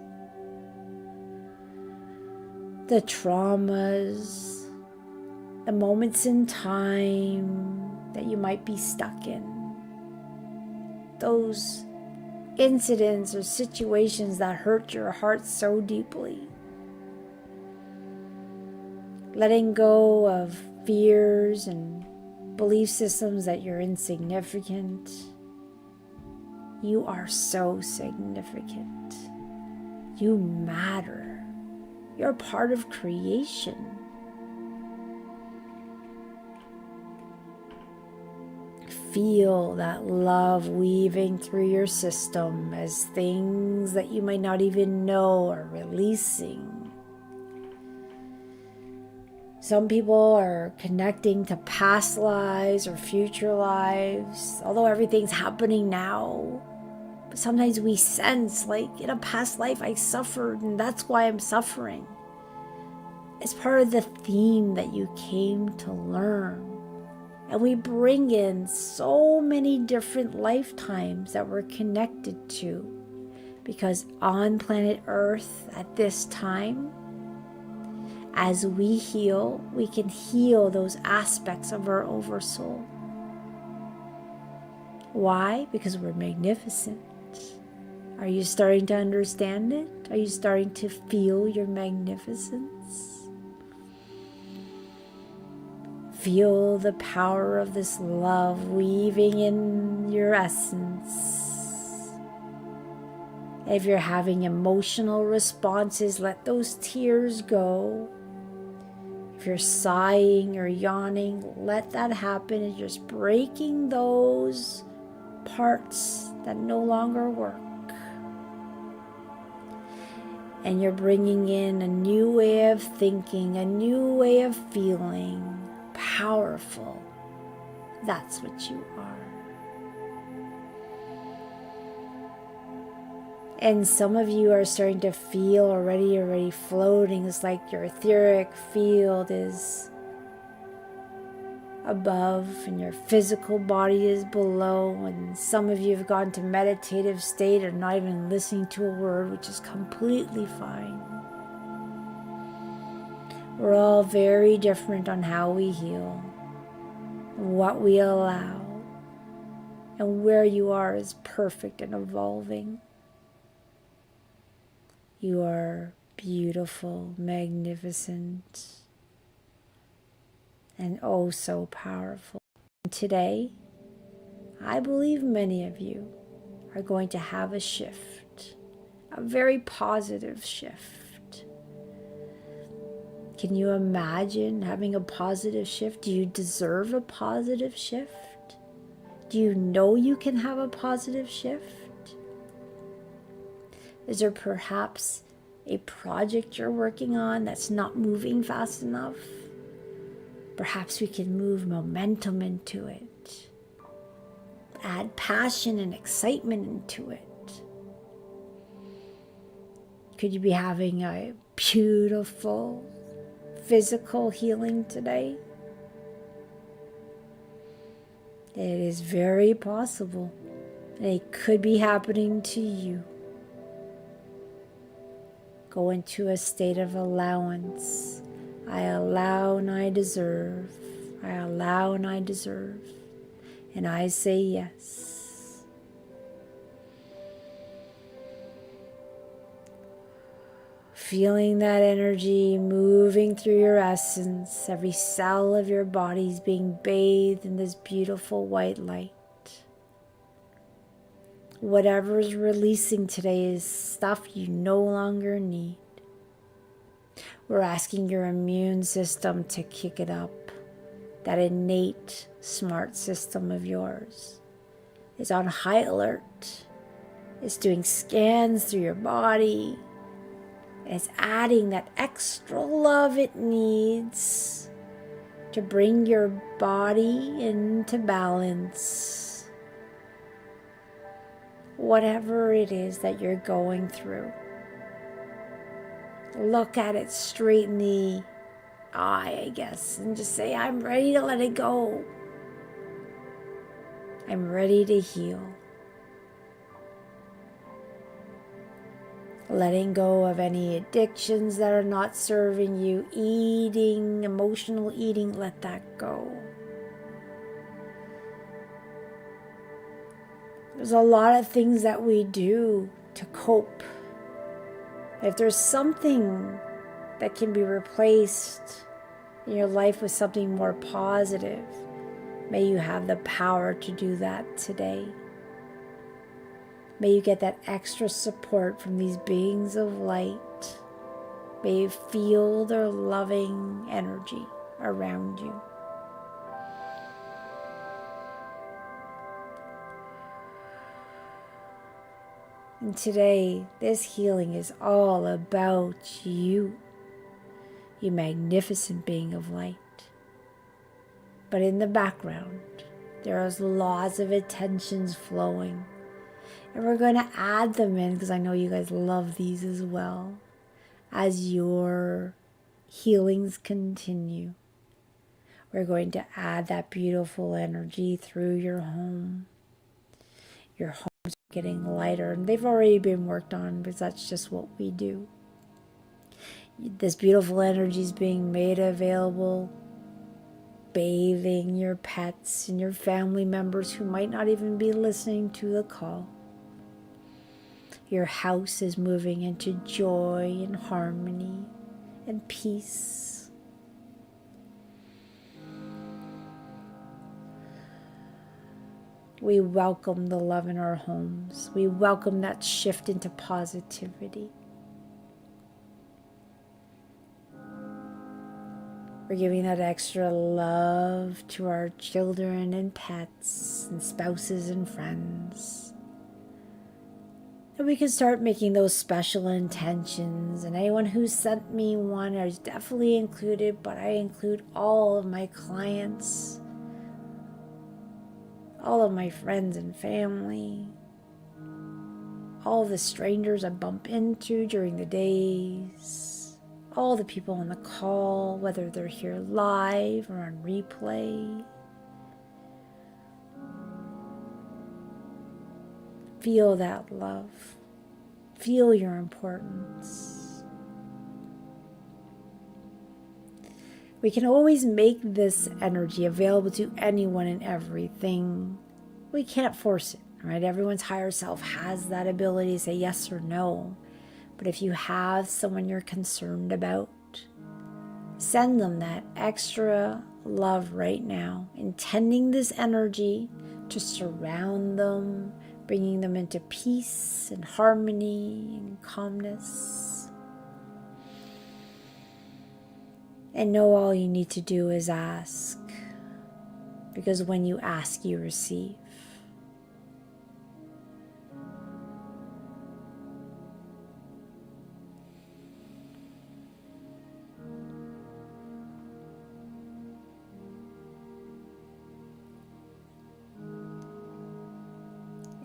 the traumas, the moments in time that you might be stuck in. Those incidents or situations that hurt your heart so deeply. Letting go of fears and belief systems that you're insignificant. You are so significant. You matter. You're part of creation. Feel that love weaving through your system as things that you might not even know are releasing. Some people are connecting to past lives or future lives, although everything's happening now. But sometimes we sense, like, in a past life I suffered and that's why I'm suffering. It's part of the theme that you came to learn. And we bring in so many different lifetimes that we're connected to. Because on planet Earth at this time, as we heal, we can heal those aspects of our oversoul. Why? Because we're magnificent. Are you starting to understand it? Are you starting to feel your magnificence? Feel the power of this love weaving in your essence. If you're having emotional responses, let those tears go. If you're sighing or yawning, let that happen. And just breaking those parts that no longer work. And you're bringing in a new way of thinking, a new way of feeling. Powerful. That's what you are. And some of you are starting to feel already floating. It's like your etheric field is above and your physical body is below. And some of you have gone to meditative state or not even listening to a word, which is completely fine. We're all very different on how we heal, what we allow, and where you are is perfect and evolving. You are beautiful, magnificent, and oh so powerful. Today, I believe many of you are going to have a shift, a very positive shift. Can you imagine having a positive shift? Do you deserve a positive shift? Do you know you can have a positive shift? Is there perhaps a project you're working on that's not moving fast enough? Perhaps we can move momentum into it. Add passion and excitement into it. Could you be having a beautiful physical healing today? It is very possible. And it could be happening to you. Go into a state of allowance. I allow and I deserve. I allow and I deserve. And I say yes. Feeling that energy moving through your essence. Every cell of your body is being bathed in this beautiful white light. Whatever is releasing today is stuff you no longer need. We're asking your immune system to kick it up. That innate smart system of yours is on high alert. It's doing scans through your body. It's adding that extra love it needs to bring your body into balance. Whatever it is that you're going through, look at it straight in the eye, I guess, and just say, I'm ready to let it go. I'm ready to heal. Letting go of any addictions that are not serving you, eating, emotional eating, let that go. There's a lot of things that we do to cope. If there's something that can be replaced in your life with something more positive, may you have the power to do that today. May you get that extra support from these beings of light. May you feel their loving energy around you. And today, this healing is all about you. you magnificent being of light. But in the background, there are lots of attentions flowing. And we're going to add them in because I know you guys love these as well as your healings continue. We're going to add that beautiful energy through your home. Your homes are getting lighter, and they've already been worked on because that's just what we do. This beautiful energy is being made available, bathing your pets and your family members who might not even be listening to the call. Your house is moving into joy and harmony and peace. We welcome the love in our homes. We welcome that shift into positivity. We're giving that extra love to our children and pets and spouses and friends. And we can start making those special intentions. And anyone who sent me one is definitely included, but I include all of my clients, all of my friends and family, all of the strangers I bump into during the days, all the people on the call, whether they're here live or on replay. Feel that love. Feel your importance. We can always make this energy available to anyone and everything. We can't force it, right? Everyone's higher self has that ability to say yes or no. But if you have someone you're concerned about, send them that extra love right now, intending this energy to surround them, bringing them into peace and harmony and calmness. And know all you need to do is ask, because when you ask, you receive.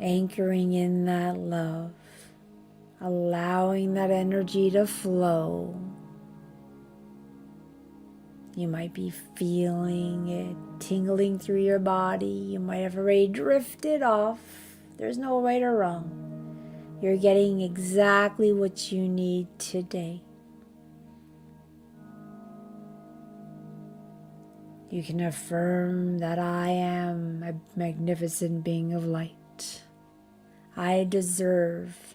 Anchoring in that love, allowing that energy to flow. You might be feeling it tingling through your body. You might have already drifted off. There's no right or wrong. You're getting exactly what you need today. You can affirm that I am a magnificent being of light. I deserve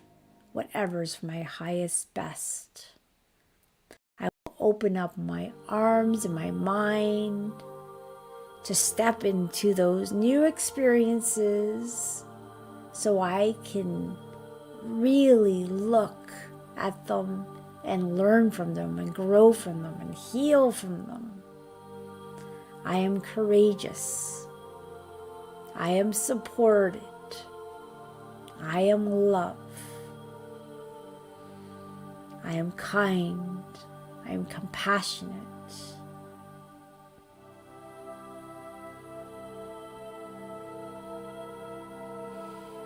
whatever's for my highest best. I will open up my arms and my mind to step into those new experiences so I can really look at them and learn from them and grow from them and heal from them. I am courageous. I am supported. I am love. I am kind. I am compassionate.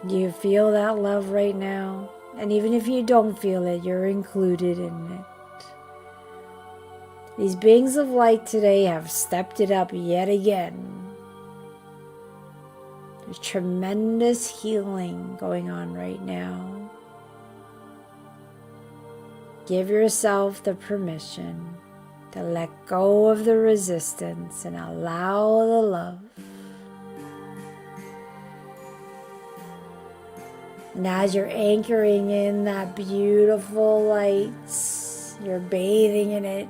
Do you feel that love right now? And even if you don't feel it, you're included in it. These beings of light today have stepped it up yet again. There's tremendous healing going on right now. Give yourself the permission to let go of the resistance and allow the love. And as you're anchoring in that beautiful light, you're bathing in it.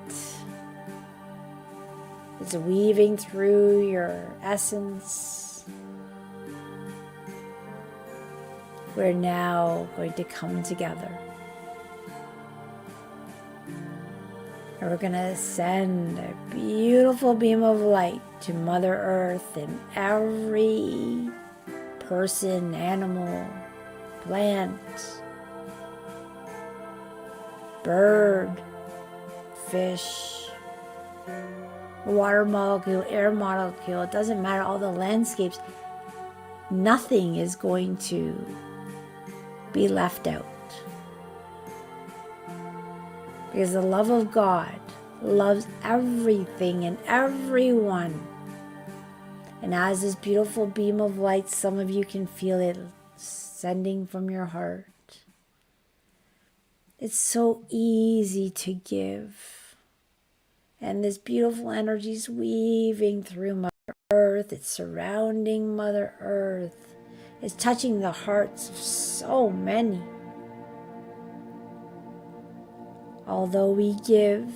It's weaving through your essence. We're now going to come together. And we're going to send a beautiful beam of light to Mother Earth and every person, animal, plant, bird, fish, water molecule, air molecule, it doesn't matter, all the landscapes, nothing is going to be left out. Because the love of God loves everything and everyone. And as this beautiful beam of light, some of you can feel it sending from your heart. It's so easy to give. And this beautiful energy is weaving through Mother Earth. It's surrounding Mother Earth. It's touching the hearts of so many. Although we give,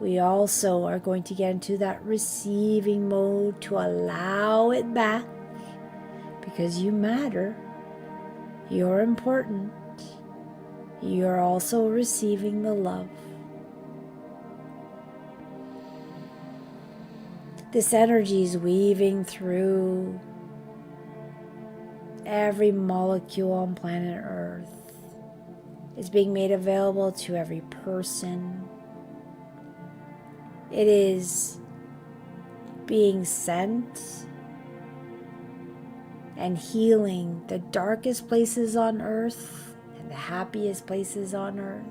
we also are going to get into that receiving mode to allow it back, because you matter. You're important. You're also receiving the love. This energy is weaving through every molecule on planet Earth. It's being made available to every person. It is being sent and healing the darkest places on Earth and the happiest places on Earth.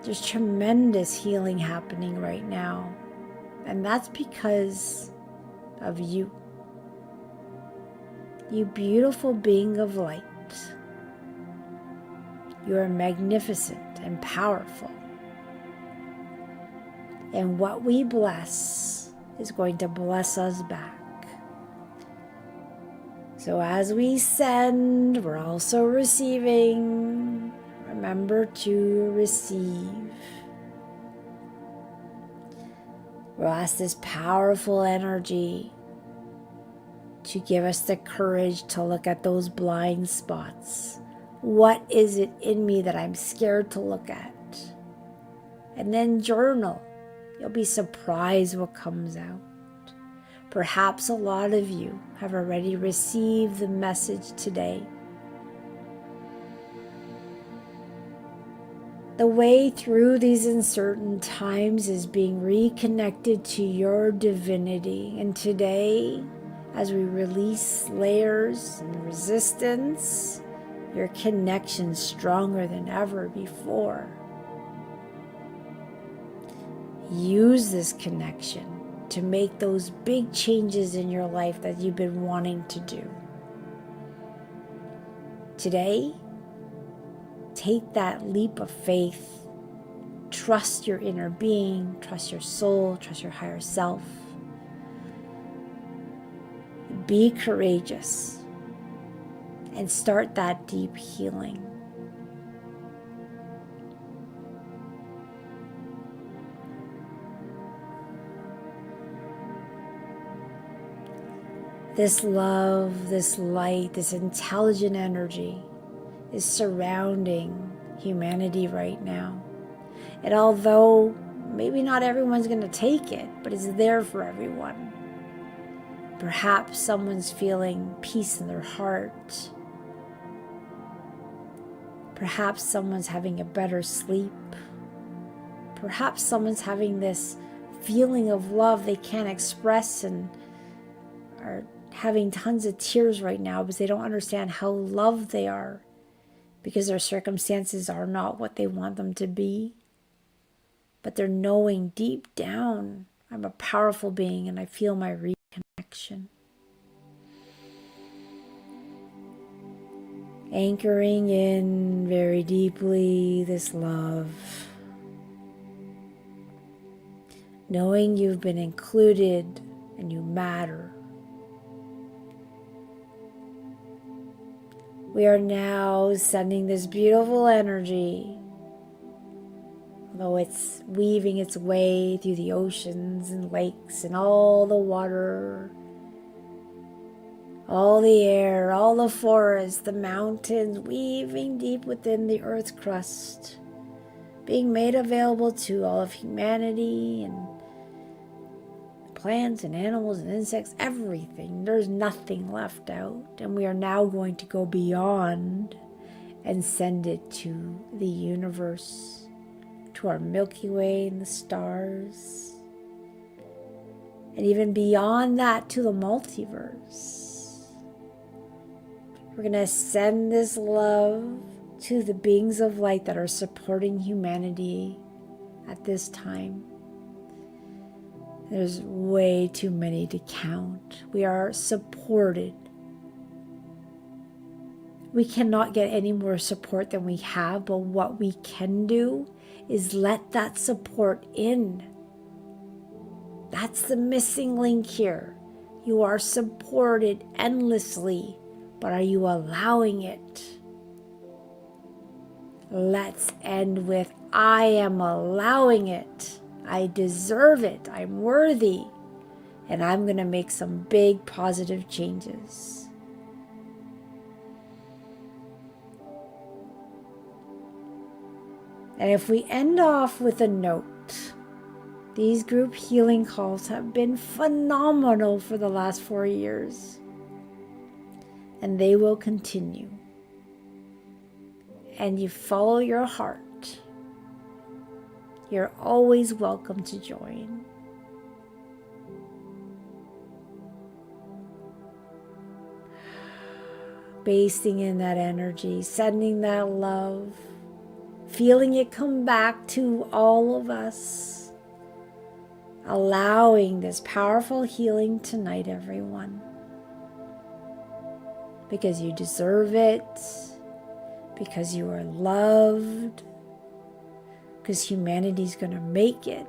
There's tremendous healing happening right now, and that's because of you. You beautiful being of light. You are magnificent and powerful. And what we bless is going to bless us back. So as we send, we're also receiving. Remember to receive. We'll ask this powerful energy to give us the courage to look at those blind spots. What is it in me that I'm scared to look at? And then journal. You'll be surprised what comes out. Perhaps a lot of you have already received the message today. The way through these uncertain times is being reconnected to your divinity. And today, as we release layers and resistance, your connection's stronger than ever before. Use this connection to make those big changes in your life that you've been wanting to do. Today, take that leap of faith. Trust your inner being, trust your soul, trust your higher self. Be courageous and start that deep healing. This love, this light, this intelligent energy is surrounding humanity right now. And although maybe not everyone's going to take it, but it's there for everyone. Perhaps someone's feeling peace in their heart. Perhaps someone's having a better sleep. Perhaps someone's having this feeling of love they can't express and are having tons of tears right now because they don't understand how loved they are, because their circumstances are not what they want them to be. But they're knowing deep down, I'm a powerful being and I feel my reconnection. Anchoring in very deeply this love. Knowing you've been included and you matter. We are now sending this beautiful energy, although it's weaving its way through the oceans and lakes and all the water, all the air, all the forests, the mountains, weaving deep within the earth's crust, being made available to all of humanity and plants and animals and insects, everything. There's nothing left out. And we are now going to go beyond and send it to the universe, to our Milky Way and the stars, and even beyond that to the multiverse. We're going to send this love to the beings of light that are supporting humanity at this time. There's way too many to count. We are supported. We cannot get any more support than we have, but what we can do is let that support in. That's the missing link here. You are supported endlessly, but are you allowing it? Let's end with, I am allowing it. I deserve it. I'm worthy. And I'm going to make some big positive changes. And if we end off with a note, these group healing calls have been phenomenal for the last 4 years. And they will continue. And you follow your heart. You're always welcome to join. Basting in that energy, sending that love, feeling it come back to all of us, allowing this powerful healing tonight, everyone. Because you deserve it, because you are loved, because humanity's going to make it.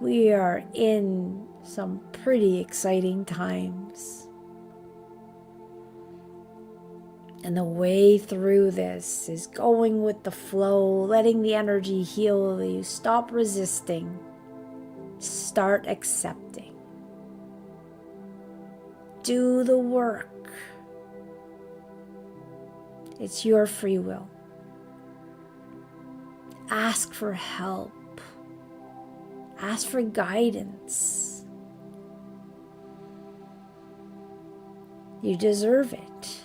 We are in some pretty exciting times. And the way through this is going with the flow, letting the energy heal you. Stop resisting. Start accepting. Do the work. It's your free will. Ask for help. Ask for guidance. You deserve it.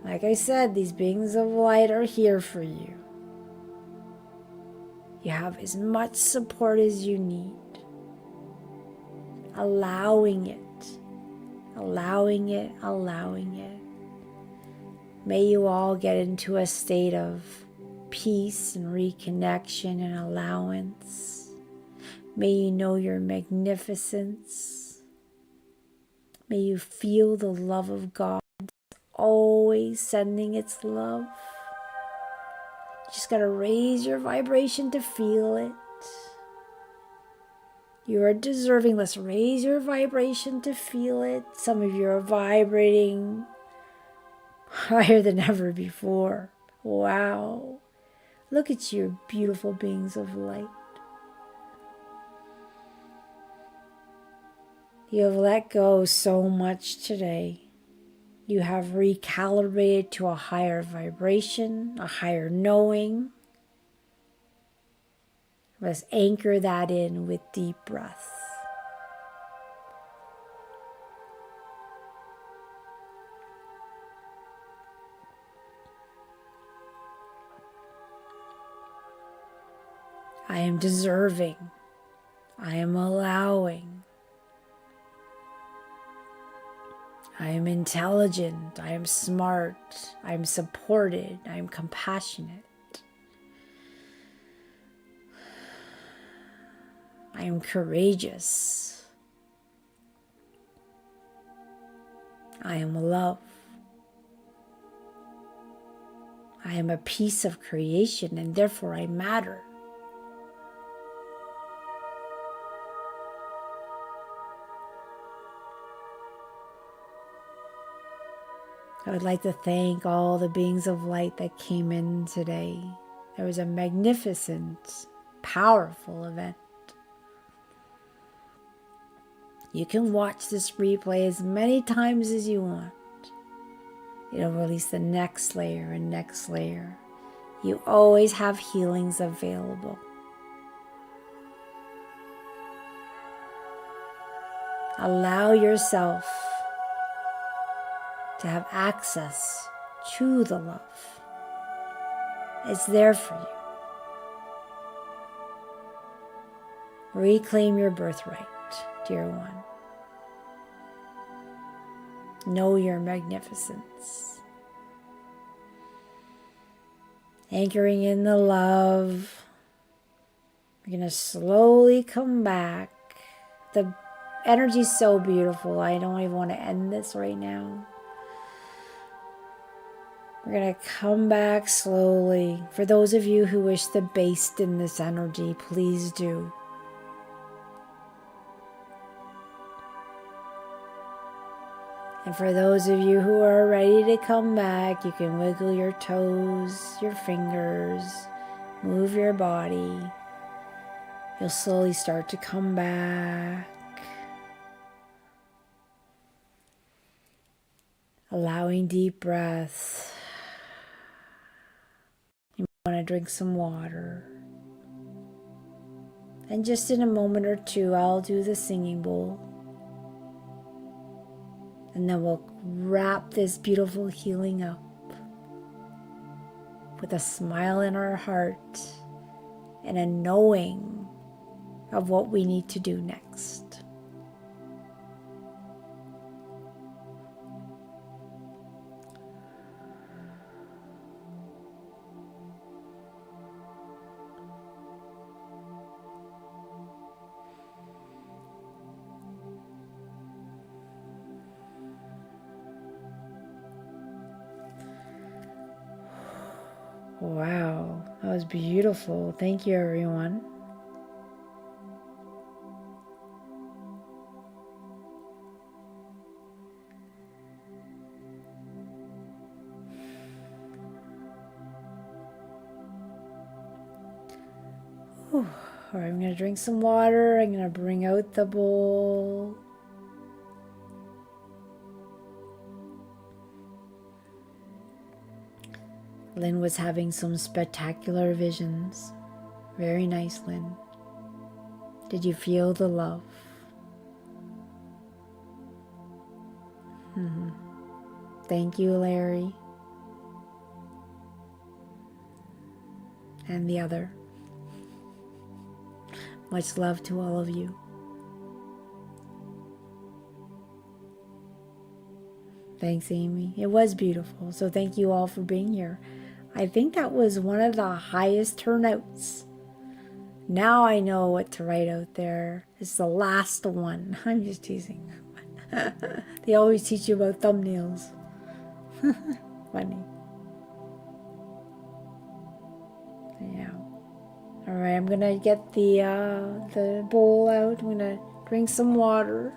Like I said, these beings of light are here for you. You have as much support as you need. Allowing it. Allowing it, allowing it. May you all get into a state of peace and reconnection and allowance. May you know your magnificence. May you feel the love of God always sending its love. You just got to raise your vibration to feel it. You are deserving. Let's raise your vibration to feel it. Some of you are vibrating higher than ever before. Wow. Look at you, beautiful beings of light. You have let go so much today. You have recalibrated to a higher vibration, a higher knowing. Let's anchor that in with deep breaths. I am deserving. I am allowing. I am intelligent. I am smart. I am supported. I am compassionate. I am courageous. I am love. I am a piece of creation and therefore I matter. I would like to thank all the beings of light that came in today. There was a magnificent, powerful event. You can watch this replay as many times as you want. It'll release the next layer and next layer. You always have healings available. Allow yourself to have access to the love. It's there for you. Reclaim your birthright, dear one. Know your magnificence. Anchoring in the love. You're going to slowly come back. The energy's so beautiful. I don't even want to end this right now. We're going to come back slowly. For those of you who wish to baste in this energy, please do. And for those of you who are ready to come back, you can wiggle your toes, your fingers, move your body. You'll slowly start to come back. Allowing deep breaths. You want to drink some water. And just in a moment or two, I'll do the singing bowl. And then we'll wrap this beautiful healing up with a smile in our heart and a knowing of what we need to do next. Wow, that was beautiful. Thank you, everyone. All right, I'm going to drink some water. I'm going to bring out the bowl. Lynn was having some spectacular visions. Very nice, Lynn. Did you feel the love? Thank you, Larry. And the other. Much love to all of you. Thanks, Amy. It was beautiful. So thank you all for being here. I think that was one of the highest turnouts. Now I know what to write out there. It's the last one. I'm just teasing. They always teach you about thumbnails. Funny. Yeah. All right, I'm gonna get the bowl out. I'm gonna drink some water.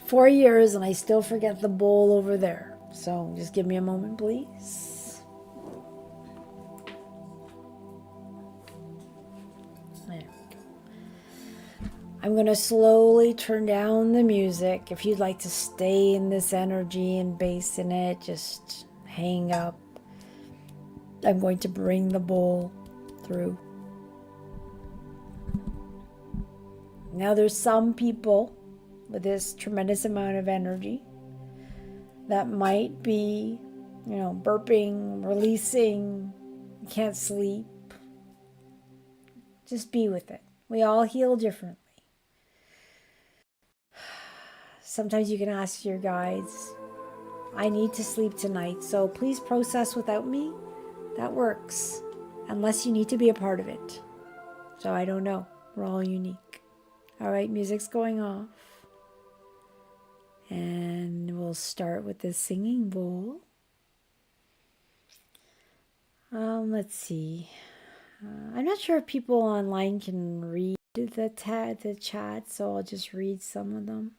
Four years and I still forget the bowl over there. So just give me a moment, please. There. I'm going to slowly turn down the music. If you'd like to stay in this energy and base in it, just hang up. I'm going to bring the bowl through. Now there's some people with this tremendous amount of energy that might be, burping, releasing, can't sleep. Just be with it. We all heal differently. Sometimes you can ask your guides, I need to sleep tonight, so please process without me. That works, unless you need to be a part of it. So I don't know. We're all unique. All right, music's going off. And we'll start with the singing bowl. Let's see. I'm not sure if people online can read the chat, so I'll just read some of them.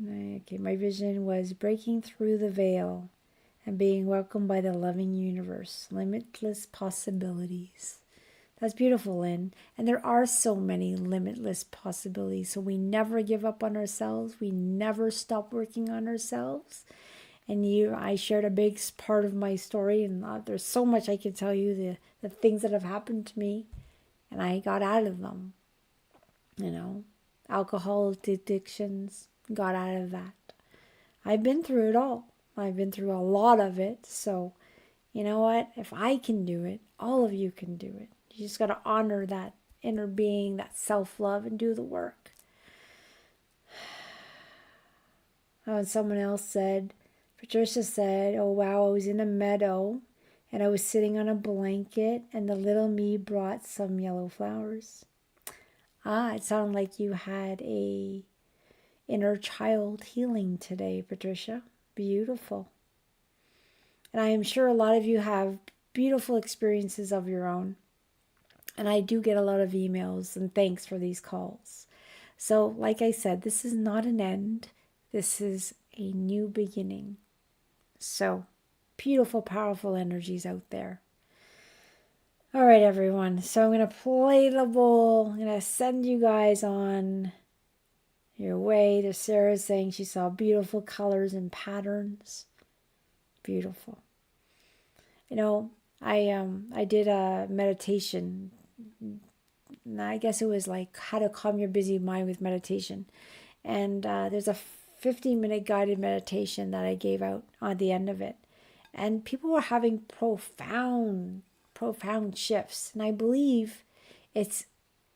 Okay, my vision was breaking through the veil and being welcomed by the loving universe. Limitless possibilities. That's beautiful, Lynn. And there are so many limitless possibilities. So we never give up on ourselves. We never stop working on ourselves. And I shared a big part of my story, and there's so much I can tell you, the things that have happened to me, and I got out of them. Alcohol addictions, got out of that. I've been through it all. I've been through a lot of it. So, you know what? If I can do it, all of you can do it. You just got to honor that inner being, that self-love, and do the work. And someone else said, Patricia said, oh wow, I was in a meadow and I was sitting on a blanket and the little me brought some yellow flowers. It sounded like you had a inner child healing today, Patricia. Beautiful. And I am sure a lot of you have beautiful experiences of your own. And I do get a lot of emails and thanks for these calls. So, like I said, this is not an end. This is a new beginning. So, beautiful, powerful energies out there. All right, everyone. So I'm going to play the bowl. I'm going to send you guys on your way. To Sarah saying she saw beautiful colors and patterns. Beautiful. I did a meditation. I guess it was like how to calm your busy mind with meditation. And there's a 15-minute guided meditation that I gave out on the end of it. And people were having profound shifts. And I believe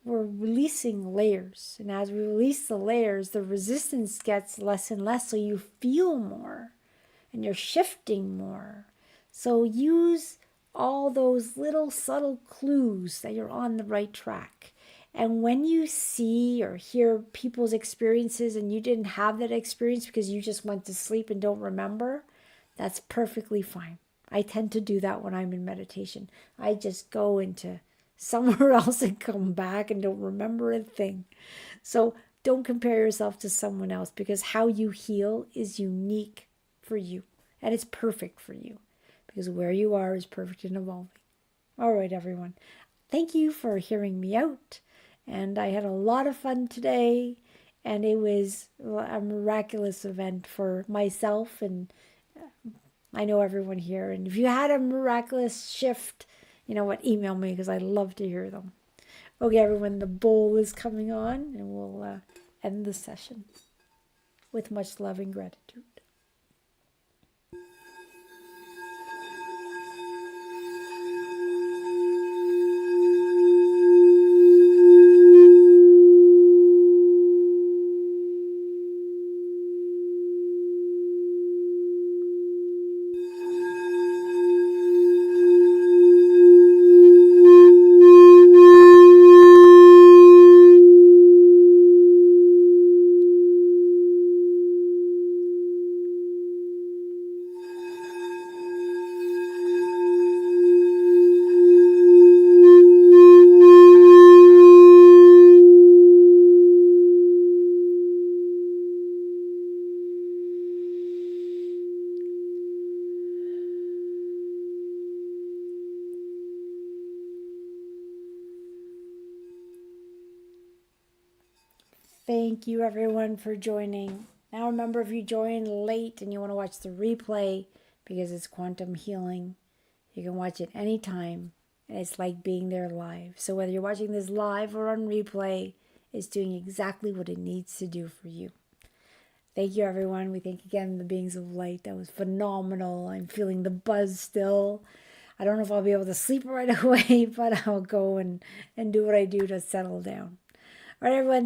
we're releasing layers. And as we release the layers, the resistance gets less and less. So you feel more and you're shifting more. So use all those little subtle clues that you're on the right track. And when you see or hear people's experiences and you didn't have that experience because you just went to sleep and don't remember, that's perfectly fine. I tend to do that when I'm in meditation. I just go into somewhere else and come back and don't remember a thing. So don't compare yourself to someone else because how you heal is unique for you. And it's perfect for you because where you are is perfect and evolving. All right, everyone. Thank you for hearing me out. And I had a lot of fun today. And it was a miraculous event for myself and I know everyone here. And if you had a miraculous shift, you know what, email me because I love to hear them. Okay, everyone, the bowl is coming on and we'll end the session with much love and gratitude. Thank you, everyone, for joining. Now, remember, if you join late and you want to watch the replay, because it's quantum healing, you can watch it anytime, and it's like being there live. So whether you're watching this live or on replay, it's doing exactly what it needs to do for you. Thank you, everyone. We thank again the beings of light. That was phenomenal. I'm feeling the buzz still. I don't know if I'll be able to sleep right away, but I'll go and do what I do to settle down. All right, everyone.